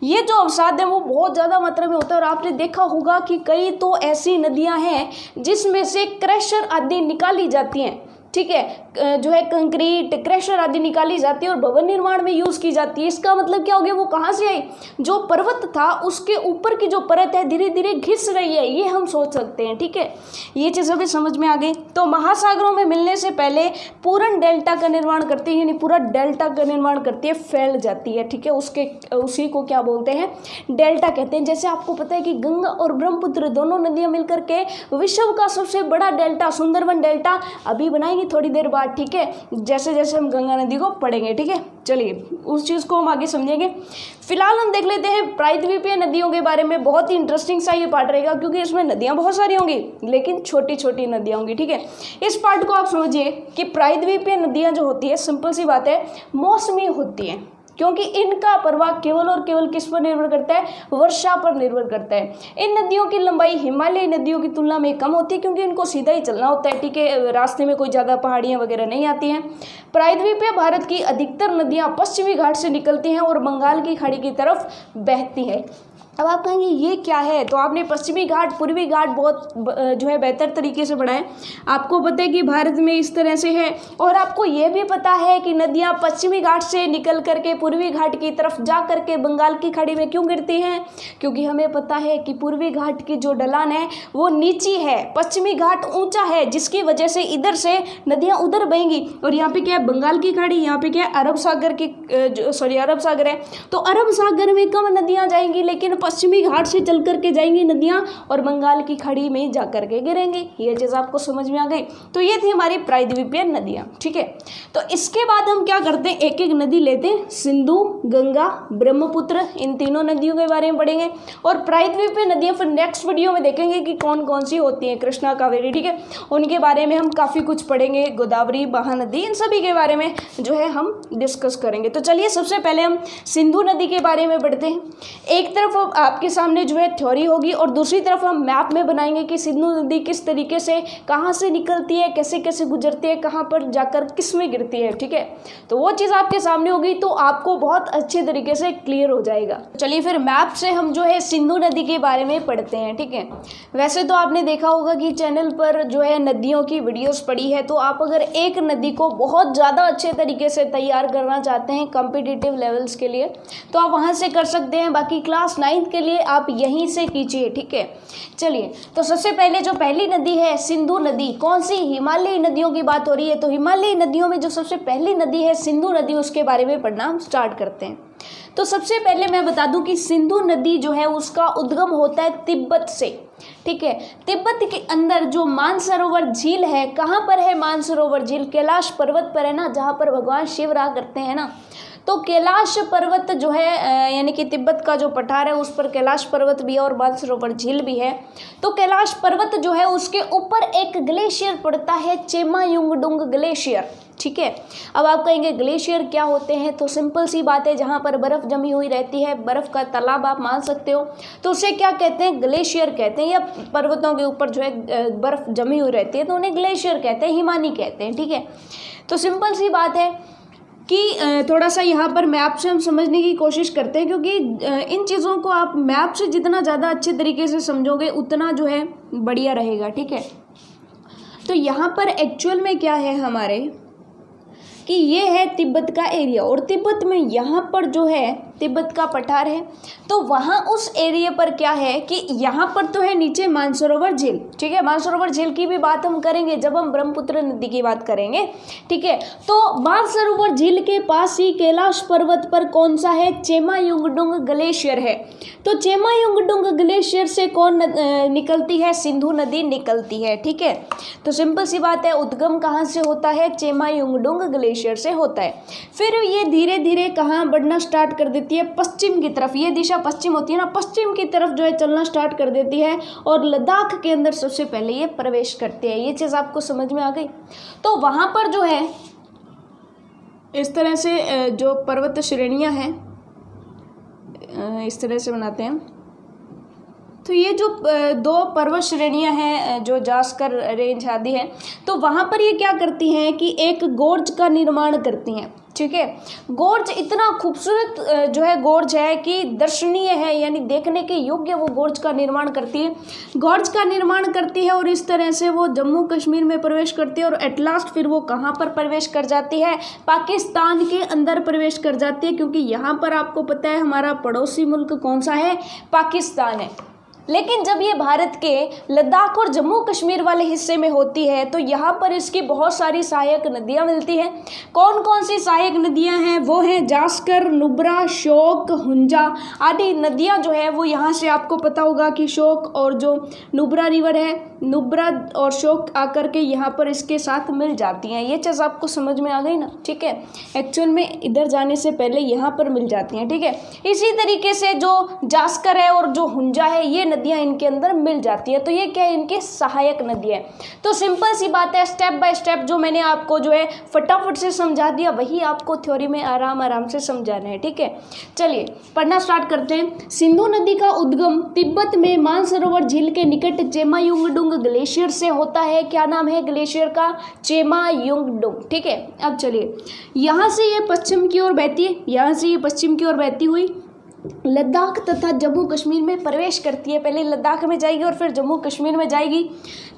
ये जो अवसाद है वो बहुत ज़्यादा मात्रा में होता है, और आपने देखा होगा कि कई तो ऐसी नदियां हैं जिसमें से क्रशर आदि निकाली जाती हैं, ठीक है। जो है कंक्रीट, क्रशर आदि निकाली जाती है और भवन निर्माण में यूज़ की जाती है। इसका मतलब क्या हो गया, वो कहाँ से आई, जो पर्वत था उसके ऊपर की जो परत है धीरे धीरे घिस रही है, ये हम सोच सकते हैं, ठीक है। ये चीज़ अभी समझ में आ गई। तो महासागरों में मिलने से पहले पूर्ण डेल्टा का निर्माण करती है, यानी पूरा डेल्टा का निर्माण करती है, फैल जाती है, ठीक है। उसी को क्या बोलते हैं, डेल्टा कहते हैं। जैसे आपको पता है कि गंगा और ब्रह्मपुत्र दोनों नदियाँ मिलकर के विश्व का सबसे बड़ा डेल्टा सुंदरबन डेल्टा अभी बनाएंगी थोड़ी देर बाद, ठीक है, जैसे जैसे हम गंगा नदी को पढ़ेंगे, ठीक है। चलिए उस चीज़ को हम आगे समझेंगे। फिलहाल हम देख लेते हैं प्रायद्वीपीय नदियों के बारे में। बहुत ही इंटरेस्टिंग सा ये पार्ट रहेगा, क्योंकि इसमें नदियाँ बहुत सारी होंगी लेकिन छोटी छोटी नदियाँ होंगी, ठीक है। इस पार्ट को आप समझिए कि प्रायद्वीपीय नदियाँ जो होती है, सिंपल सी बात है, मौसमी होती हैं, क्योंकि इनका प्रवाह केवल और केवल किस पर निर्भर करता है, वर्षा पर निर्भर करता है। इन नदियों की लंबाई हिमालयी नदियों की तुलना में कम होती है, क्योंकि इनको सीधा ही चलना होता है, ठीक है, रास्ते में कोई ज़्यादा पहाड़ियाँ वगैरह नहीं आती हैं। प्रायद्वीपीय भारत की अधिकतर नदियाँ पश्चिमी घाट से निकलती हैं और बंगाल की खाड़ी की तरफ बहती हैं। अब आप कहेंगे ये क्या है, तो आपने पश्चिमी घाट पूर्वी घाट बहुत जो है बेहतर तरीके से पढ़ा है। आपको पता है कि भारत में इस तरह से है, और आपको ये भी पता है कि नदियाँ पश्चिमी घाट से निकल करके पूर्वी घाट की तरफ जा करके बंगाल की खाड़ी में क्यों गिरती हैं, क्योंकि हमें पता है कि पूर्वी घाट की जो ढलान है वो नीची है, पश्चिमी घाट ऊंचा है, जिसकी वजह से इधर से नदियाँ उधर बहेंगी। और यहाँ पे क्या है, बंगाल की खाड़ी, यहाँ पे क्या है, अरब सागर है, तो अरब सागर में कम नदियाँ जाएंगी, लेकिन पश्चिमी घाट से चल करके जाएंगी नदियाँ और बंगाल की खाड़ी में जा करके गिरेंगी। ये चीज़ आपको समझ में आ गई। तो ये थी हमारी प्रायद्वीपीय नदियाँ, ठीक है। तो इसके बाद हम क्या करते हैं, एक एक नदी लेते हैं, सिंधु, गंगा, ब्रह्मपुत्र, इन तीनों नदियों के बारे में पढ़ेंगे। और प्रायद्वीपीय नदियाँ फिर नेक्स्ट वीडियो में देखेंगे कि कौन कौन सी होती हैं, कृष्णा, कावेरी, ठीक है, उनके बारे में हम काफ़ी कुछ पढ़ेंगे, गोदावरी, महानदी, इन सभी के बारे में जो है हम डिस्कस करेंगे। तो चलिए सबसे पहले हम सिंधु नदी के बारे में पढ़ते हैं। एक तरफ आपके सामने जो है थ्योरी होगी और दूसरी तरफ हम मैप में बनाएंगे कि सिंधु नदी किस तरीके से कहाँ से निकलती है, कैसे कैसे गुजरती है, कहाँ पर जाकर किस में गिरती है, ठीक है। तो वो चीज़ आपके सामने होगी तो आपको बहुत अच्छे तरीके से क्लियर हो जाएगा। चलिए फिर मैप से हम जो है सिंधु नदी के बारे में पढ़ते हैं, ठीक है। वैसे तो आपने देखा होगा कि चैनल पर जो है नदियों की वीडियोस पड़ी है, तो आप अगर एक नदी को बहुत ज़्यादा अच्छे तरीके से तैयार करना चाहते हैं कॉम्पिटिटिव लेवल्स के लिए, तो आप वहाँ से कर सकते हैं। बाकी क्लास 9th के लिए आप यहीं से कीजिए, ठीक है। चलिए तो सबसे पहले जो पहली नदी है सिंधु नदी, कौन सी, हिमालयी नदियों की बात हो रही है, तो हिमालयी नदियों में जो सबसे पहली नदी है सिंधु नदी, उसके बारे में पढ़ना हम स्टार्ट करते हैं। तो सबसे पहले मैं बता दूं कि सिंधु नदी जो है उसका उद्गम होता है तिब्बत से, ठीक है। तिब्बत के अंदर जो मानसरोवर झील है, कहाँ पर है मानसरोवर झील? कैलाश पर्वत पर है ना, जहाँ पर भगवान शिव रहा करते हैं ना। तो कैलाश पर्वत जो है यानी कि तिब्बत का जो पठार है उस पर कैलाश पर्वत भी है और मानसरोवर झील भी है। तो कैलाश पर्वत जो है उसके ऊपर एक ग्लेशियर पड़ता है, चेमायुंगडुंग ग्लेशियर, ठीक है। अब आप कहेंगे ग्लेशियर क्या होते हैं? तो सिंपल सी बात है, जहाँ पर बर्फ़ जमी हुई रहती है, बर्फ़ का तालाब आप मान सकते हो, तो उसे क्या कहते हैं? ग्लेशियर कहते हैं। या पर्वतों के ऊपर जो है बर्फ़ जमी हुई रहती है तो उन्हें ग्लेशियर कहते हैं, हिमानी कहते हैं, ठीक है। तो सिंपल सी बात है कि थोड़ा सा यहाँ पर मैप से हम समझने की कोशिश करते हैं, क्योंकि इन चीज़ों को आप मैप से जितना ज़्यादा अच्छे तरीके से समझोगे उतना जो है बढ़िया रहेगा, ठीक है। तो यहाँ पर एक्चुअल में क्या है हमारे कि ये है तिब्बत का एरिया, और तिब्बत में यहाँ पर जो है तिब्बत का पठार है, तो वहाँ उस एरिया पर क्या है कि यहाँ पर तो है नीचे मानसरोवर झील, ठीक है। मानसरोवर झील की भी बात हम करेंगे जब हम ब्रह्मपुत्र नदी की बात करेंगे, ठीक है। तो मानसरोवर झील के पास ही कैलाश पर्वत पर कौन सा है? चेमायुंगडुंग ग्लेशियर है। तो चेमायुंगडुंग ग्लेशियर से कौन निकलती है? सिंधु नदी निकलती है, ठीक है। तो सिंपल सी बात है, उद्गम कहाँ से होता है? चेमायुंगडुंग ग्लेशियर से होता है। फिर ये धीरे धीरे कहाँ बढ़ना स्टार्ट कर देती है? पश्चिम की तरफ। ये दिशा पश्चिम होती है ना, पश्चिम की तरफ जो है चलना स्टार्ट कर देती है और लद्दाख के अंदर सबसे पहले ये प्रवेश करते हैं। ये चीज़ आपको समझ में आ गई? तो वहाँ पर जो है इस तरह से जो पर्वत श्रेणियाँ हैं इस तरह से बनाते हैं। तो ये जो दो पर्वत श्रेणियाँ हैं जो जास्कर रेंज आदि है, तो वहाँ पर ये क्या करती हैं कि एक गोर्ज का निर्माण करती हैं, ठीक है। गोर्ज इतना खूबसूरत जो है गोर्ज है कि दर्शनीय है, यानी देखने के योग्य वो गोर्ज का निर्माण करती है। गोर्ज का निर्माण करती है और इस तरह से वो जम्मू कश्मीर में प्रवेश करती है और एट लास्ट फिर वो कहाँ पर प्रवेश कर जाती है? पाकिस्तान के अंदर प्रवेश कर जाती है, क्योंकि यहाँ पर आपको पता है हमारा पड़ोसी मुल्क कौन सा है? पाकिस्तान है। लेकिन जब ये भारत के लद्दाख और जम्मू कश्मीर वाले हिस्से में होती है तो यहाँ पर इसकी बहुत सारी सहायक नदियाँ मिलती हैं। कौन कौन सी सहायक नदियाँ हैं? वो हैं जास्कर, नुब्रा, शोक, हुंजा आदि नदियाँ जो है वो यहाँ से आपको पता होगा कि शोक और जो नुब्रा रिवर है, नुब्रा और शोक आकर के यहाँ पर इसके साथ मिल जाती हैं। ये चीज़ आपको समझ में आ गई ना, ठीक है। एक्चुअल में इधर जाने से पहले यहाँ पर मिल जाती हैं, ठीक है। इसी तरीके से जो जास्कर है और जो हुंजा है ये नदियाँ इनके अंदर मिल जाती है। तो ये क्या है? इनकी सहायक नदी है। तो सिंपल सी बात है, स्टेप बाय स्टेप जो मैंने आपको जो है फटाफट से समझा दिया वही आपको थ्योरी में आराम आराम से समझाना है, ठीक है। चलिए पढ़ना स्टार्ट करते हैं। सिंधु नदी का उद्गम तिब्बत में मानसरोवर झील के निकट चेमायुंगडुंग ग्लेशियर से होता है। क्या नाम है ग्लेशियर का? चेमायुंगडुंग, ठीक है। अब चलिए यहाँ से ये पश्चिम की ओर बहती है, यहाँ से ये पश्चिम की ओर बहती हुई लद्दाख तथा जम्मू कश्मीर में प्रवेश करती है। पहले लद्दाख में जाएगी और फिर जम्मू कश्मीर में जाएगी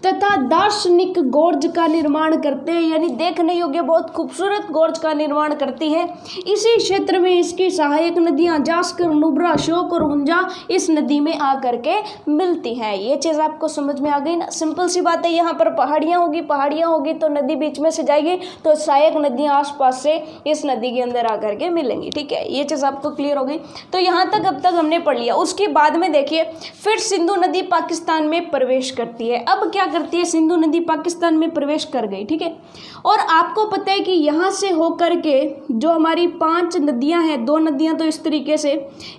तथा दार्शनिक गोर्ज का निर्माण करते हैं, यानी देखने योग्य बहुत खूबसूरत गोर्ज का निर्माण करती है। इसी क्षेत्र में इसकी सहायक नदियां जास्कर, नुब्रा, शोक और हुंजा इस नदी में आकर के मिलती हैं। ये चीज़ आपको समझ में आ गई ना? सिंपल सी बात है, यहाँ पर पहाड़ियाँ होगी तो नदी बीच में से जाएगी तो सहायक नदियाँ आसपास से इस नदी के अंदर आकर के मिलेंगी, ठीक है। ये चीज़ आपको क्लियर हो गई? तो यहाँ तक अब तक हमने पढ़ लिया। उसके बाद में देखिए फिर सिंधु नदी पाकिस्तान में प्रवेश करती है। अब क्या करती है? सिंधु नदी पाकिस्तान में प्रवेश कर गई, ठीक है। और आपको पता है कि यहाँ से होकर के जो हमारी 5 नदियाँ हैं, 2 नदियाँ तो इस तरीके से,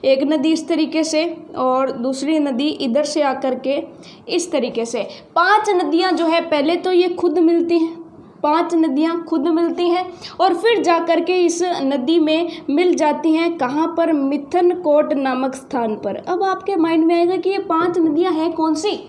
एक नदी इस तरीके से और दूसरी नदी इधर से आकर के इस तरीके से 5 नदियाँ जो है पहले तो ये खुद मिलती हैं, 5 नदियाँ खुद मिलती हैं और फिर जाकर के इस नदी में मिल जाती हैं। कहाँ पर? मिथनकोट नामक स्थान पर। अब आपके माइंड में आएगा कि ये 5 नदियाँ हैं कौन सी?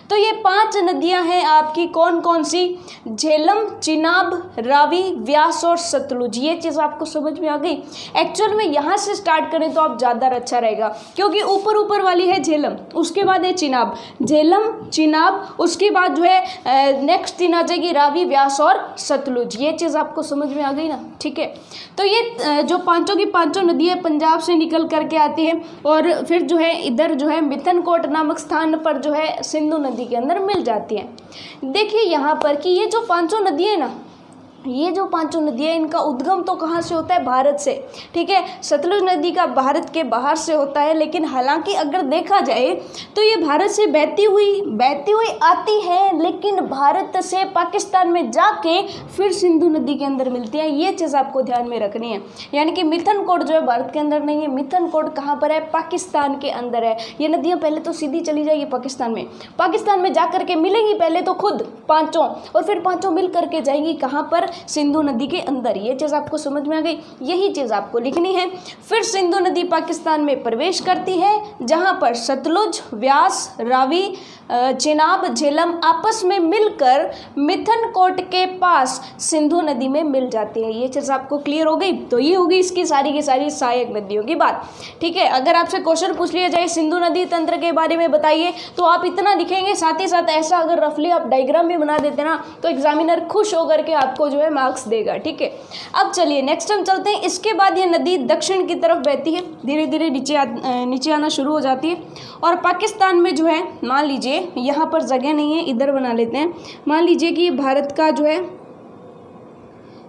तो ये 5 नदियां हैं आपकी कौन कौन सी? झेलम, चिनाब, रावी, व्यास और सतलुज। ये चीज़ आपको समझ में आ गई? एक्चुअल में यहाँ से स्टार्ट करें तो आप ज़्यादा अच्छा रहेगा, क्योंकि ऊपर वाली है झेलम, उसके बाद है चिनाब, झेलम, चिनाब, उसके बाद जो है नेक्स्ट दिन आ जाएगी रावी, व्यास और सतलुज। ये चीज़ आपको समझ में आ गई ना, ठीक है। तो ये जो पाँचों की पाँचों नदियाँ पंजाब से निकल करके आती हैं और फिर जो है इधर जो है मिथनकोट नामक स्थान पर जो है सिंधु नदी के अंदर मिल जाती हैं। देखिए यहाँ पर कि ये जो 5 नदियाँ हैं ना, ये जो पांचों नदियाँ, इनका उद्गम तो कहाँ से होता है? भारत से, ठीक है। सतलुज नदी का भारत के बाहर से होता है, लेकिन हालांकि अगर देखा जाए तो ये भारत से बहती हुई आती है, लेकिन भारत से पाकिस्तान में जाके फिर सिंधु नदी के अंदर मिलती है। ये चीज़ आपको ध्यान में रखनी है। यानी कि मिथनकोट जो है भारत के अंदर नहीं है, मिथनकोट कहाँ पर है? पाकिस्तान के अंदर है। ये नदियाँ पहले तो सीधी चली जाएगी पाकिस्तान में जा करके मिलेंगी पहले तो खुद पाँचों, और फिर पाँचों मिल करके जाएंगी कहाँ पर? सिंधु नदी के अंदर। ये चीज़ आपको समझ में आ गई? यही चीज़ आपको लिखनी है। फिर सिंधु नदी पाकिस्तान में प्रवेश करती है, जहाँ पर सतलुज, व्यास, रावी, चेनाब, झेलम आपस में मिलकर मिथनकोट के पास सिंधु नदी में मिल जाती है। ये चीज़ आपको क्लियर हो गई? तो ये होगी इसकी सारी की सारी सहायक नदियों की बात, ठीक है। अगर आपसे क्वेश्चन पूछ लिया जाए सिंधु नदी तंत्र के बारे में बताइए, तो आप इतना लिखेंगे, साथ ही साथ ऐसा अगर रफली आप डायग्राम भी बना देते ना, तो एग्जामिनर खुश होकर के आपको जो है मार्क्स देगा, ठीक है। अब चलिए नेक्स्ट हम चलते हैं। इसके बाद ये नदी दक्षिण की तरफ बहती है, धीरे धीरे नीचे आना शुरू हो जाती है, और पाकिस्तान में जो है, मान लीजिए यहाँ पर जगह नहीं है, इधर बना लेते हैं। मान लीजिए कि भारत का जो है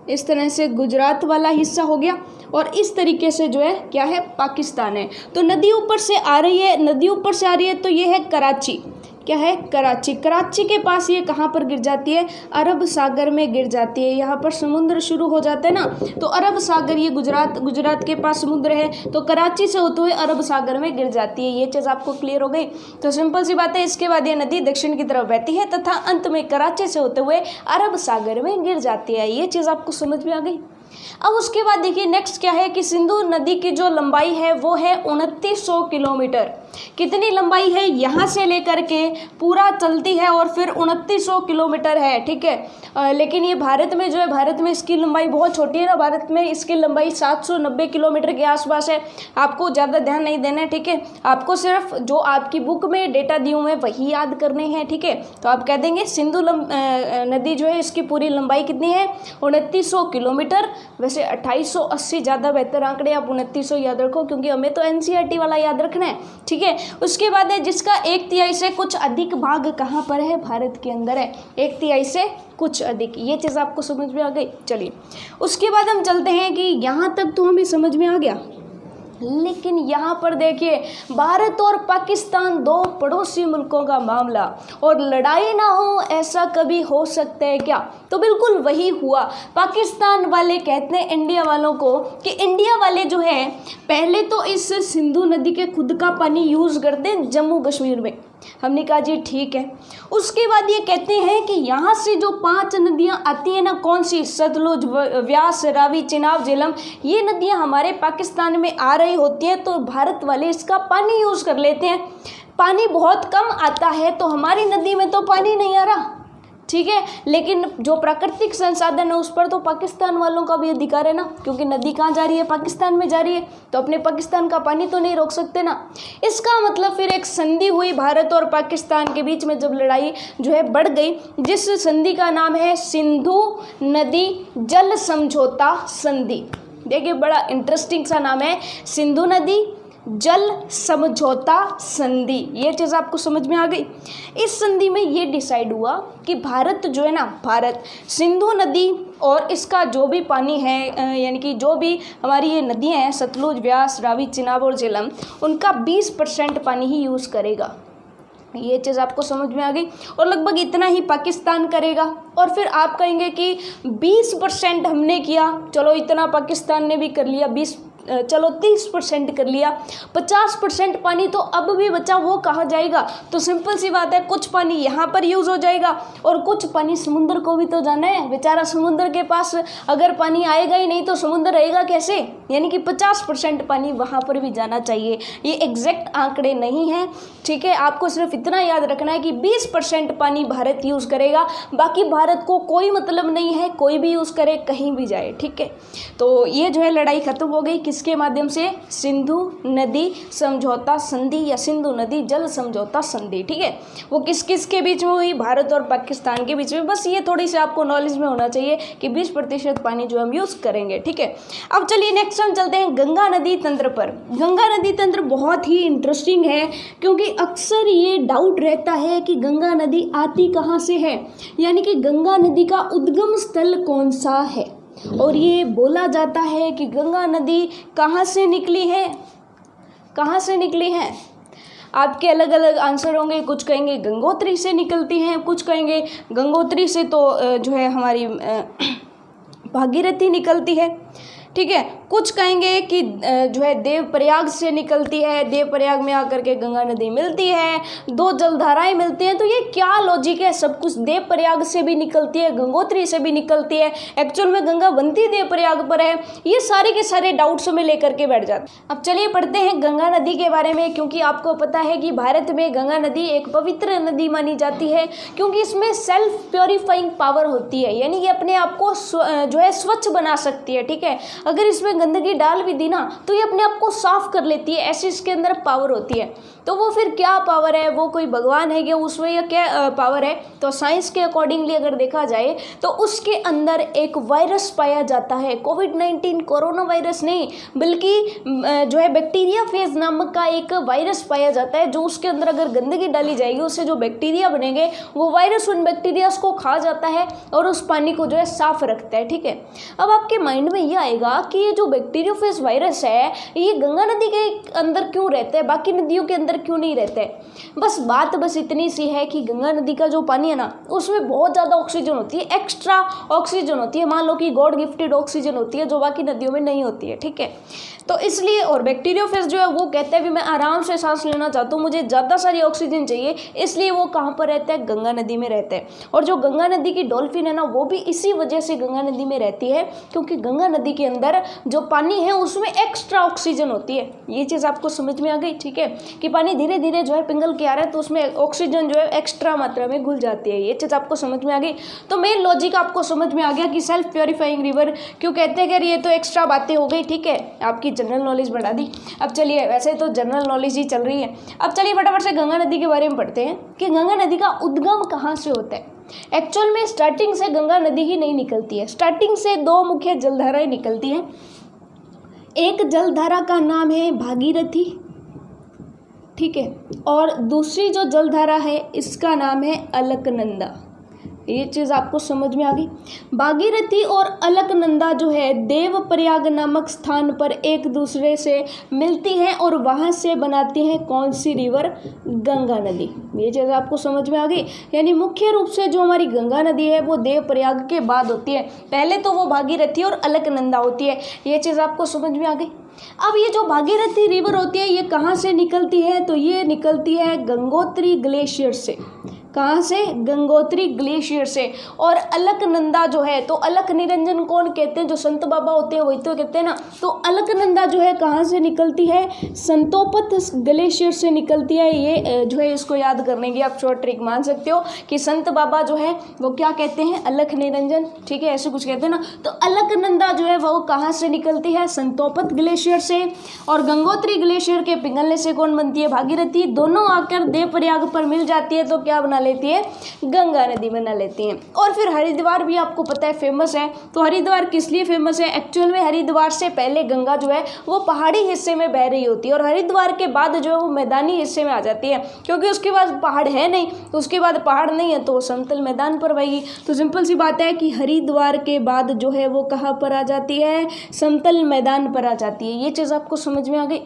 इस तरह से गुजरात वाला हिस्सा हो गया, और इस तरीके से जो है क्या है? पाकिस्तान है। तो नदी ऊपर से आ रही है, तो ये है कराची। क्या है? कराची के पास ये कहाँ पर गिर जाती है? अरब सागर में गिर जाती है। यहाँ पर समुद्र शुरू हो जाते हैं ना, तो अरब सागर, ये गुजरात के पास समुद्र है, तो कराची से होते हुए अरब सागर में गिर जाती है। ये चीज़ आपको क्लियर हो गई? तो सिंपल सी बात है। इसके बाद ये नदी दक्षिण की तरफ बहती है तथा अंत में कराची से होते हुए अरब सागर में गिर जाती है। ये चीज़ आपको समझ में आ गई? अब उसके बाद देखिए नेक्स्ट क्या है कि सिंधु नदी की जो लंबाई है वो है 2900 किलोमीटर। कितनी लंबाई है? यहाँ से लेकर के पूरा चलती है और फिर 2900 किलोमीटर है, ठीक है। लेकिन ये भारत में जो है, भारत में इसकी लंबाई बहुत छोटी है ना, भारत में इसकी लंबाई 790 किलोमीटर के आसपास है। आपको ज़्यादा ध्यान नहीं देना है, ठीक है। आपको सिर्फ जो आपकी बुक में डेटा दिए हुए हैं वही याद करने हैं, ठीक है। तो आप कह देंगे सिंधु नदी जो है इसकी पूरी लंबाई कितनी है? 2900 किलोमीटर। वैसे 2880 ज़्यादा बेहतर आंकड़े, आप 2900 याद रखो, क्योंकि हमें तो एनसीईआरटी वाला याद रखना है, ठीक है। उसके बाद है जिसका 1/3 से कुछ अधिक भाग कहाँ पर है? भारत के अंदर है। 1/3 से कुछ अधिक, ये चीज़ आपको समझ में आ गई? चलिए उसके बाद हम चलते हैं कि यहाँ तक तो हमें समझ में आ गया, लेकिन यहाँ पर देखिए भारत और पाकिस्तान दो पड़ोसी मुल्कों का मामला, और लड़ाई ना हो ऐसा कभी हो सकता है क्या? तो बिल्कुल वही हुआ। पाकिस्तान वाले कहते हैं इंडिया वालों को कि इंडिया वाले जो है पहले तो इस सिंधु नदी के खुद का पानी यूज़ करते हैं जम्मू कश्मीर में। हमने कहा जी ठीक है। उसके बाद ये कहते हैं कि यहाँ से जो 5 नदियाँ आती हैं ना, कौन सी? सतलुज, व्यास, रावी, चेनाब, झेलम, ये नदियाँ हमारे पाकिस्तान में आ रही होती हैं, तो भारत वाले इसका पानी यूज़ कर लेते हैं। पानी बहुत कम आता है, तो हमारी नदी में तो पानी नहीं आ रहा, ठीक है, लेकिन जो प्राकृतिक संसाधन है उस पर तो पाकिस्तान वालों का भी अधिकार है ना, क्योंकि नदी कहाँ जा रही है? पाकिस्तान में जा रही है, तो अपने पाकिस्तान का पानी तो नहीं रोक सकते ना। इसका मतलब फिर एक संधि हुई भारत और पाकिस्तान के बीच में, जब लड़ाई जो है बढ़ गई, जिस संधि का नाम है सिंधु नदी जल समझौता संधि। देखिए बड़ा इंटरेस्टिंग सा नाम है, सिंधु नदी जल समझौता संधि। ये चीज़ आपको समझ में आ गई? इस संधि में ये डिसाइड हुआ कि भारत जो है ना, भारत सिंधु नदी और इसका जो भी पानी है, यानी कि जो भी हमारी ये नदियाँ हैं, सतलुज, व्यास, रावी, चेनाब और झेलम, उनका 20% पानी ही यूज़ करेगा। ये चीज़ आपको समझ में आ गई? और लगभग इतना ही पाकिस्तान करेगा। और फिर आप कहेंगे कि 20% हमने किया, चलो इतना पाकिस्तान ने भी कर लिया, 30% कर लिया, 50% पानी तो अब भी बचा, वो कहाँ जाएगा? तो सिंपल सी बात है, कुछ पानी यहाँ पर यूज़ हो जाएगा और कुछ पानी समुद्र को भी तो जाना है। बेचारा समुद्र के पास अगर पानी आएगा ही नहीं तो समुद्र रहेगा कैसे? यानी कि 50% पानी वहाँ पर भी जाना चाहिए। ये एग्जैक्ट आंकड़े नहीं हैं, ठीक है। आपको सिर्फ इतना याद रखना है कि 20% पानी भारत यूज़ करेगा, बाकी भारत को कोई मतलब नहीं है, कोई भी यूज़ करे, कहीं भी जाए, ठीक है। तो ये जो है लड़ाई ख़त्म हो गई। किसके माध्यम से? सिंधु नदी समझौता संधि या सिंधु नदी जल समझौता संधि, ठीक है। वो किस किस के बीच में हुई? भारत और पाकिस्तान के बीच में। बस ये थोड़ी सी आपको नॉलेज में होना चाहिए कि 20% पानी जो हम यूज़ करेंगे, ठीक है। अब चलिए नेक्स्ट हम चलते हैं गंगा नदी तंत्र पर। गंगा नदी तंत्र बहुत ही इंटरेस्टिंग है, क्योंकि अक्सर ये डाउट रहता है कि गंगा नदी आती कहाँ से है, यानी कि गंगा नदी का उद्गम स्थल कौन सा है। और ये बोला जाता है कि गंगा नदी कहाँ से निकली है, कहाँ से निकली है। आपके अलग अलग आंसर होंगे, कुछ कहेंगे गंगोत्री से निकलती हैं, कुछ कहेंगे गंगोत्री से तो जो है हमारी भागीरथी निकलती है, ठीक है। कुछ कहेंगे कि जो है देवप्रयाग से निकलती है, देवप्रयाग में आकर के गंगा नदी मिलती है, 2 जलधाराएं मिलती हैं। तो ये क्या लॉजिक है? सब कुछ देवप्रयाग से भी निकलती है, गंगोत्री से भी निकलती है, एक्चुअल में गंगा बनती देवप्रयाग पर है। ये सारे के सारे डाउट्स में लेकर के बैठ जाते हैं। अब चलिए पढ़ते हैं गंगा नदी के बारे में, क्योंकि आपको पता है कि भारत में गंगा नदी एक पवित्र नदी मानी जाती है, क्योंकि इसमें सेल्फ प्योरीफाइंग पावर होती है, यानी ये अपने आप को जो है स्वच्छ बना सकती है, ठीक है। अगर इसमें गंदगी डाल भी दी ना तो ये अपने आप को साफ कर लेती है, ऐसी इसके अंदर पावर होती है। तो वो फिर क्या पावर है? वो कोई भगवान है क्या उसमें, या क्या पावर है? तो साइंस के अकॉर्डिंगली अगर देखा जाए तो उसके अंदर एक वायरस पाया जाता है, कोविड-19 कोरोना वायरस नहीं, बल्कि जो है बैक्टीरिया फेज नामक का एक वायरस पाया जाता है, जो उसके अंदर अगर गंदगी डाली जाएगी उससे जो बैक्टीरिया बनेंगे वो वायरस उन बैक्टीरियाज को खा जाता है और उस पानी को जो है साफ रखता है, ठीक है। अब आपके माइंड में ये आएगा कि ये जो बैक्टीरियोफेज वायरस है ये गंगा नदी के अंदर क्यों रहता है, बाकी नदियों के अंदर क्यों नहीं रहते? बस इतनी सी है कि गंगा नदी का जो पानी है ना उसमें बहुत ज़्यादा ऑक्सीजन होती है, एक्स्ट्रा ऑक्सीजन होती है, मान लो कि गॉड गिफ्टेड ऑक्सीजन होती है जो बाकी नदियों में नहीं होती है, ठीक है। तो इसलिए, और बैक्टीरियोफेज जो है वो कहते हैं भी मैं आराम से सांस लेना चाहता हूँ, मुझे ज़्यादा सारी ऑक्सीजन चाहिए, इसलिए वो कहाँ पर रहता है? गंगा नदी में रहता है। और जो गंगा नदी की डॉल्फिन है ना वो भी इसी वजह से गंगा नदी में रहती है, क्योंकि गंगा नदी के अंदर जो पानी है उसमें एक्स्ट्रा ऑक्सीजन होती है। ये चीज़ आपको समझ में आ गई, ठीक है, कि पानी धीरे धीरे जो है पिघल के आ रहा है तो उसमें ऑक्सीजन जो है एक्स्ट्रा मात्रा में घुल जाती है। ये चीज़ आपको समझ में आ गई। तो मेन लॉजिक आपको समझ में आ गया कि सेल्फ प्योरीफाइंग रिवर क्यों कहते हैं। कि ये तो एक्स्ट्रा बातें हो गई, ठीक है, आपकी जनरल नॉलेज बढ़ा दी। अब चलिए, वैसे तो जनरल नॉलेज ही चल रही है, अब चलिए फटाफट से गंगा नदी के बारे में पढ़ते हैं कि गंगा नदी का उद्गम कहाँ से होता है। एक्चुअल में स्टार्टिंग से गंगा नदी ही नहीं निकलती है, स्टार्टिंग से 2 मुख्य जलधाराएं निकलती हैं। एक जलधारा का नाम है भागीरथी, ठीक है, और दूसरी जो जलधारा है इसका नाम है अलकनंदा। ये चीज़ आपको समझ में आ गई। भागीरथी और अलकनंदा जो है देवप्रयाग नामक स्थान पर एक दूसरे से मिलती हैं और वहाँ से बनाती हैं कौन सी रिवर? गंगा नदी। ये चीज़ आपको समझ में आ गई। यानी मुख्य रूप से जो हमारी गंगा नदी है वो देवप्रयाग के बाद होती है, पहले तो वो भागीरथी और अलकनंदा होती है। ये चीज़ आपको समझ में आ गई। अब ये जो भागीरथी रिवर होती है ये कहाँ से निकलती है? तो ये निकलती है गंगोत्री ग्लेशियर से। कहाँ से? गंगोत्री ग्लेशियर से। और अलकनंदा जो है, तो अलक निरंजन कौन कहते हैं? जो संत बाबा होते हैं वही तो कहते हैं ना। तो अलकनंदा जो है कहाँ से निकलती है? संतोपत ग्लेशियर से निकलती है। ये जो है इसको याद करने की आप शॉर्ट ट्रिक मान सकते हो कि संत बाबा जो है वो क्या कहते हैं? अलख निरंजन, ठीक है, ऐसे कुछ कहते हैं ना। तो अलकनंदा जो है वो कहाँ से निकलती है? संतोपत ग्लेशियर से। और गंगोत्री ग्लेशियर के पिघलने से कौन बनती है? भागीरथी। दोनों आकर देवप्रयाग पर मिल जाती है तो क्या बना लेती है? गंगा नदी बना लेती हैं। और फिर हरिद्वार भी आपको पता है फेमस है। तो हरिद्वार किस लिए फेमस है? एक्चुअल में हरिद्वार से पहले गंगा जो है वो पहाड़ी हिस्से में बह रही होती है और हरिद्वार के बाद जो है वो मैदानी हिस्से में आ जाती है, क्योंकि उसके बाद पहाड़ है नहीं, तो उसके बाद पहाड़ नहीं है तो वो समतल मैदान पर बहेगी। तो सिंपल सी बात है कि हरिद्वार के बाद जो है वो कहाँ पर आ जाती है? समतल मैदान पर आ जाती है। ये चीज़ आपको समझ में आ गई।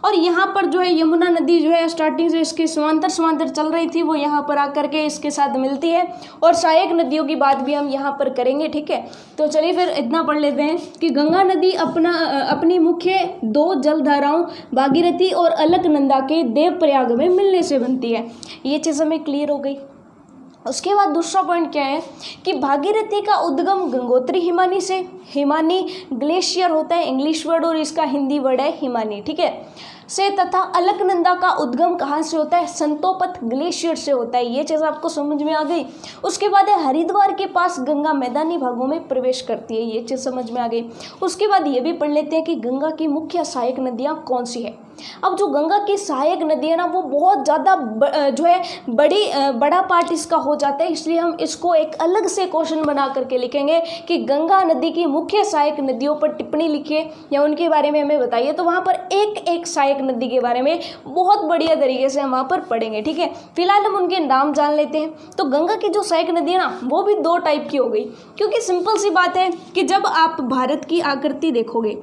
और यहाँ पर जो है यमुना नदी जो है स्टार्टिंग से इसके समांतर चल रही थी, वो यहाँ पर आकर के इसके साथ मिलती है। और सहायक नदियों की बात भी हम यहाँ पर करेंगे, ठीक है। तो चलिए फिर इतना पढ़ लेते हैं कि गंगा नदी अपनी मुख्य 2 जलधाराओं भागीरथी और अलकनंदा के देवप्रयाग में मिलने से बनती है। ये चीज़ हमें क्लियर हो गई। उसके बाद दूसरा पॉइंट क्या है कि भागीरथी का उद्गम गंगोत्री हिमानी से। हिमानी ग्लेशियर होता है इंग्लिश वर्ड और इसका हिंदी वर्ड है हिमानी, ठीक है। से तथा अलकनंदा का उद्गम कहाँ से होता है, संतोपत ग्लेशियर से होता है। ये चीज़ आपको समझ में आ गई। उसके बाद है हरिद्वार के पास गंगा मैदानी भागों में प्रवेश करती है, ये चीज़ समझ में आ गई। उसके बाद ये भी पढ़ लेते हैं कि गंगा की मुख्य सहायक नदियाँ कौन सी है। अब जो गंगा की सहायक नदी है ना, वो बहुत ज़्यादा जो है बड़ा पार्ट इसका हो जाता है, इसलिए हम इसको एक अलग से क्वेश्चन बना करके लिखेंगे कि गंगा नदी की मुख्य सहायक नदियों पर टिप्पणी लिखिए या उनके बारे में हमें बताइए। तो वहाँ पर एक एक सहायक नदी के बारे में बहुत बढ़िया तरीके से हम वहाँ पर पढ़ेंगे, ठीक है। फिलहाल हम उनके नाम जान लेते हैं। तो गंगा की जो सहायक नदी है ना, वो भी दो टाइप की हो गई, क्योंकि सिंपल सी बात है कि जब आप भारत की आकृति देखोगे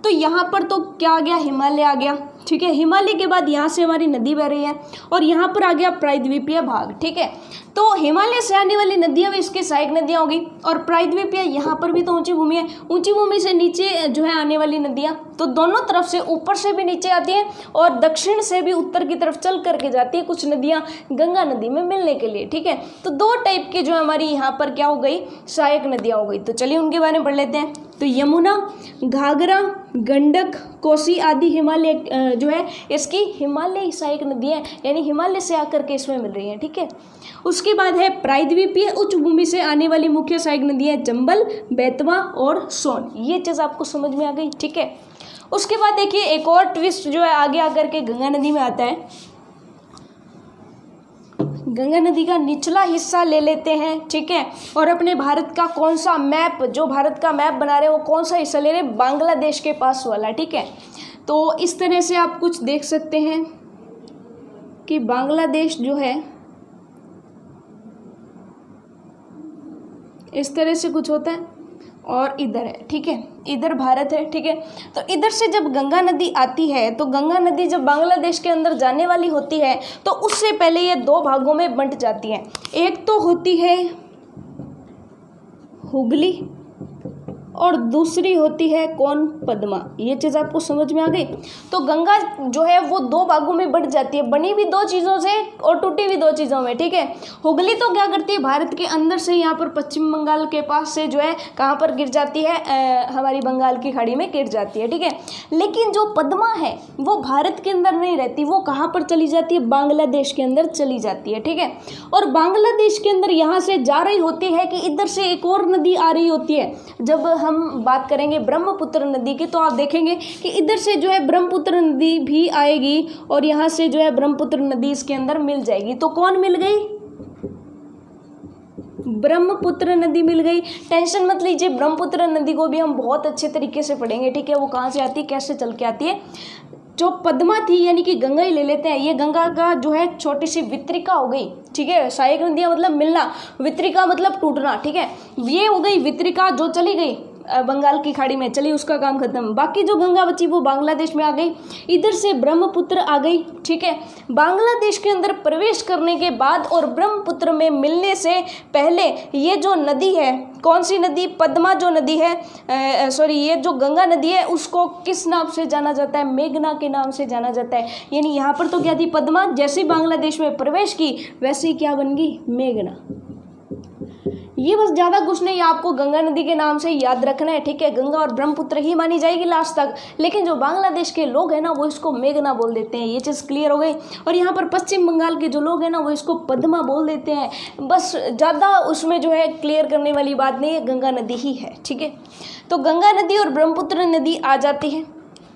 तो यहाँ पर तो क्या आ गया, हिमालय आ गया, ठीक है। हिमालय के बाद यहाँ से हमारी नदी बह रही है और यहाँ पर आ गया प्रायद्वीपीय भाग, ठीक है। तो हिमालय से आने वाली नदियाँ भी इसकी सहायक नदियाँ होगी और प्रायद्वीपीय यहाँ पर भी तो ऊंची भूमि है, ऊंची भूमि से नीचे जो है आने वाली नदियाँ तो दोनों तरफ से, ऊपर से भी नीचे आती हैं और दक्षिण से भी उत्तर की तरफ चल करके जाती है कुछ नदियाँ गंगा नदी में मिलने के लिए, ठीक है। तो दो टाइप की जो हमारी यहाँ पर क्या हो गई, सहायक नदियाँ हो गई। तो चलिए उनके बारे में पढ़ लेते हैं। तो यमुना, घाघरा, गंडक, कोसी आदि हिमालय जो है इसकी हिमालय सहायक नदियाँ, यानी हिमालय से आकर के इसमें मिल रही हैं, ठीक है। उसके बाद है प्रायद्वीपीय उच्च भूमि से आने वाली मुख्य सहायक नदियाँ चंबल, बेतवा और सोन। ये चीज़ आपको समझ में आ गई, ठीक है। उसके बाद देखिए एक और ट्विस्ट जो है आगे आकर के गंगा नदी में आता है। गंगा नदी का निचला हिस्सा ले लेते हैं, ठीक है, और अपने भारत का कौन सा मैप, जो भारत का मैप बना रहे हैं वो कौन सा हिस्सा ले रहे हैं, बांग्लादेश के पास वाला, ठीक है। तो इस तरह से आप कुछ देख सकते हैं कि बांग्लादेश जो है इस तरह से कुछ होता है और इधर है, ठीक है, इधर भारत है, ठीक है। तो इधर से जब गंगा नदी आती है तो गंगा नदी जब बांग्लादेश के अंदर जाने वाली होती है तो उससे पहले ये दो भागों में बंट जाती है। एक तो होती है हुगली और दूसरी होती है कौन, पद्मा। ये चीज़ आपको समझ में आ गई। तो गंगा जो है वो दो भागों में बढ़ जाती है, बनी भी दो चीज़ों से और टूटी भी दो चीज़ों में, ठीक है। हुगली तो क्या करती है, भारत के अंदर से यहाँ पर पश्चिम बंगाल के पास से जो है कहाँ पर गिर जाती है, हमारी बंगाल की खाड़ी में गिर जाती है, ठीक है। लेकिन जो पद्मा है वो भारत के अंदर नहीं रहती, वो कहाँ पर चली जाती है, बांग्लादेश के अंदर चली जाती है, ठीक है। और बांग्लादेश के अंदर यहाँ से जा रही होती है कि इधर से एक और नदी आ रही होती है। जब हम बात करेंगे ब्रह्मपुत्र नदी की तो आप देखेंगे कि इधर से जो है ब्रह्मपुत्र नदी भी आएगी और यहाँ से जो है ब्रह्मपुत्र नदी इसके अंदर मिल जाएगी। तो कौन मिल गई, ब्रह्मपुत्र नदी मिल गई। टेंशन मत लीजिए, ब्रह्मपुत्र नदी को भी हम बहुत अच्छे तरीके से पढ़ेंगे, ठीक है। वो कहाँ से आती है, कैसे चल के आती है। जो पद्मा थी यानी कि गंगा ही ले लेते हैं, ये गंगा का जो है छोटी सी वितरिका हो गई, ठीक है। सहायक नदियाँ मतलब मिलना, वितरिका मतलब टूटना, ठीक है। ये हो गई वितरिका जो चली गई बंगाल की खाड़ी में, चली उसका काम खत्म। बाकी जो गंगा बची वो बांग्लादेश में आ गई, इधर से ब्रह्मपुत्र आ गई, ठीक है। बांग्लादेश के अंदर प्रवेश करने के बाद और ब्रह्मपुत्र में मिलने से पहले ये जो नदी है, कौन सी नदी, पद्मा जो नदी है, सॉरी ये जो गंगा नदी है उसको किस नाम से जाना जाता है, मेघना के नाम से जाना जाता है। यानी यहाँ पर तो क्या थी, पद्मा, जैसे ही बांग्लादेश में प्रवेश की वैसे ही क्या बन गई, मेघना। ये बस ज़्यादा कुछ नहीं, आपको गंगा नदी के नाम से याद रखना है, ठीक है। गंगा और ब्रह्मपुत्र ही मानी जाएगी लास्ट तक, लेकिन जो बांग्लादेश के लोग हैं ना वो इसको मेघना बोल देते हैं। ये चीज़ क्लियर हो गई। और यहाँ पर पश्चिम बंगाल के जो लोग हैं ना वो इसको पद्मा बोल देते हैं। बस ज़्यादा उसमें जो है क्लियर करने वाली बात नहीं है, गंगा नदी ही है, ठीक है। तो गंगा नदी और ब्रह्मपुत्र नदी आ जाती है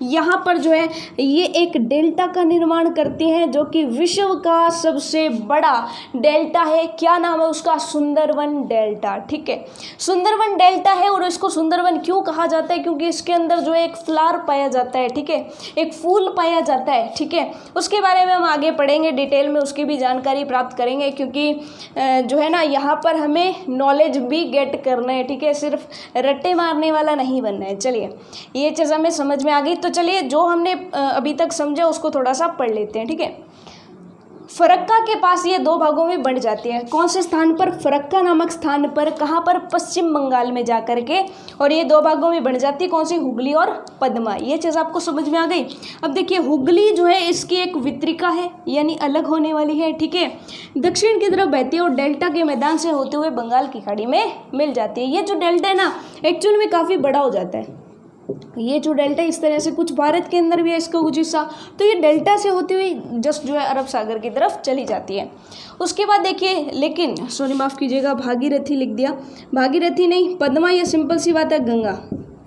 यहाँ पर जो है, ये एक डेल्टा का निर्माण करते हैं जो कि विश्व का सबसे बड़ा डेल्टा है। क्या नाम है उसका, सुंदरवन डेल्टा, ठीक है। सुंदरवन डेल्टा है और इसको सुंदरवन क्यों कहा जाता है, क्योंकि इसके अंदर जो है एक फ्लावर पाया जाता है, ठीक है, एक फूल पाया जाता है, ठीक है। उसके बारे में हम आगे पढ़ेंगे डिटेल में, उसकी भी जानकारी प्राप्त करेंगे, क्योंकि जो है ना यहाँ पर हमें नॉलेज भी गेट करना है, ठीक है, सिर्फ रट्टे मारने वाला नहीं बनना है। चलिए ये चीज़ हमें समझ में आ गई। तो चलिए जो हमने अभी तक समझा उसको थोड़ा सा पढ़ लेते हैं, ठीक है। फरक्का के पास ये दो भागों में बढ़ जाती है। कौन से स्थान पर, फरक्का नामक स्थान पर, कहाँ पर, पश्चिम बंगाल में जा करके, और ये दो भागों में बढ़ जाती है। कौन सी, हुगली और पद्मा। ये चीज़ आपको समझ में आ गई। अब देखिए हुगली जो है इसकी एक वितरिका है, यानी अलग होने वाली है, ठीक है, दक्षिण की तरफ बहती है और डेल्टा के मैदान से होते हुए बंगाल की खाड़ी में मिल जाती है। ये जो डेल्टा है ना एक्चुअल में काफ़ी बड़ा हो जाता है, ये जो डेल्टा इस तरह से कुछ भारत के अंदर भी है इसका कुछ हिस्सा, तो ये डेल्टा से होती हुई जस्ट जो है अरब सागर की तरफ चली जाती है। उसके बाद देखिए, लेकिन सॉरी माफ़ कीजिएगा, भागीरथी लिख दिया, भागीरथी नहीं, पद्मा, ये सिंपल सी बात है, गंगा,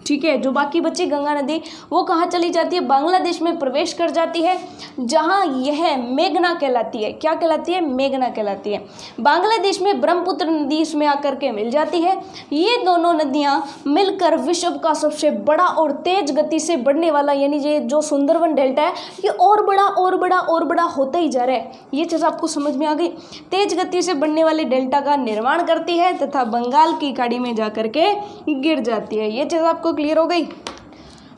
ठीक है। जो बाकी बची गंगा नदी वो कहाँ चली जाती है, बांग्लादेश में प्रवेश कर जाती है, जहाँ यह मेघना कहलाती है। क्या कहलाती है, मेघना कहलाती है। बांग्लादेश में ब्रह्मपुत्र नदी इसमें आकर के मिल जाती है। ये दोनों नदियाँ मिलकर विश्व का सबसे बड़ा और तेज गति से बढ़ने वाला, यानी ये जो सुंदरवन डेल्टा है ये और बड़ा और बड़ा और बड़ा होता ही जा रहा है। ये चीज़ आपको समझ में आ गई। तेज गति से बढ़ने वाले डेल्टा का निर्माण करती है तथा बंगाल की खाड़ी में जाकर के गिर जाती है। ये चीज़ आपको क्लियर हो गई।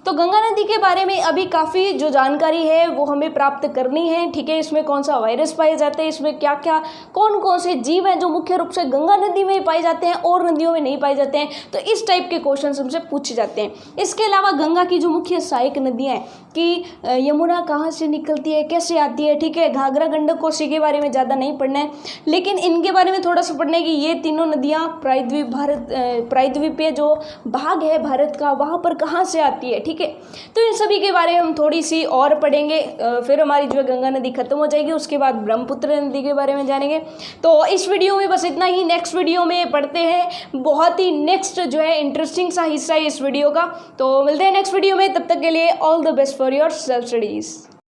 तो गंगा नदी के बारे में अभी काफ़ी जो जानकारी है वो हमें प्राप्त करनी है, ठीक है। इसमें कौन सा वायरस पाए जाते हैं, इसमें क्या क्या कौन कौन से जीव हैं जो मुख्य रूप से गंगा नदी में पाए जाते हैं और नदियों में नहीं पाए जाते हैं, तो इस टाइप के क्वेश्चन हमसे पूछे जाते हैं। इसके अलावा गंगा की जो मुख्य सहायक नदियाँ हैं कि यमुना कहाँ से निकलती है, कैसे आती है, ठीक है। घाघरा, गंडक, कोसी के बारे में ज़्यादा नहीं पढ़ना है, लेकिन इनके बारे में थोड़ा सा पढ़ना है कि ये तीनों नदियाँ प्रायद्वीपीय जो भाग है भारत का वहाँ पर कहाँ से आती है, ठीक है। तो इन सभी के बारे में हम थोड़ी सी और पढ़ेंगे, फिर हमारी जो है गंगा नदी खत्म हो जाएगी। उसके बाद ब्रह्मपुत्र नदी के बारे में जानेंगे। तो इस वीडियो में बस इतना ही। नेक्स्ट वीडियो में पढ़ते हैं बहुत ही नेक्स्ट जो है इंटरेस्टिंग सा हिस्सा है इस वीडियो का। तो मिलते हैं नेक्स्ट वीडियो में, तब तक के लिए all the best for your self studies.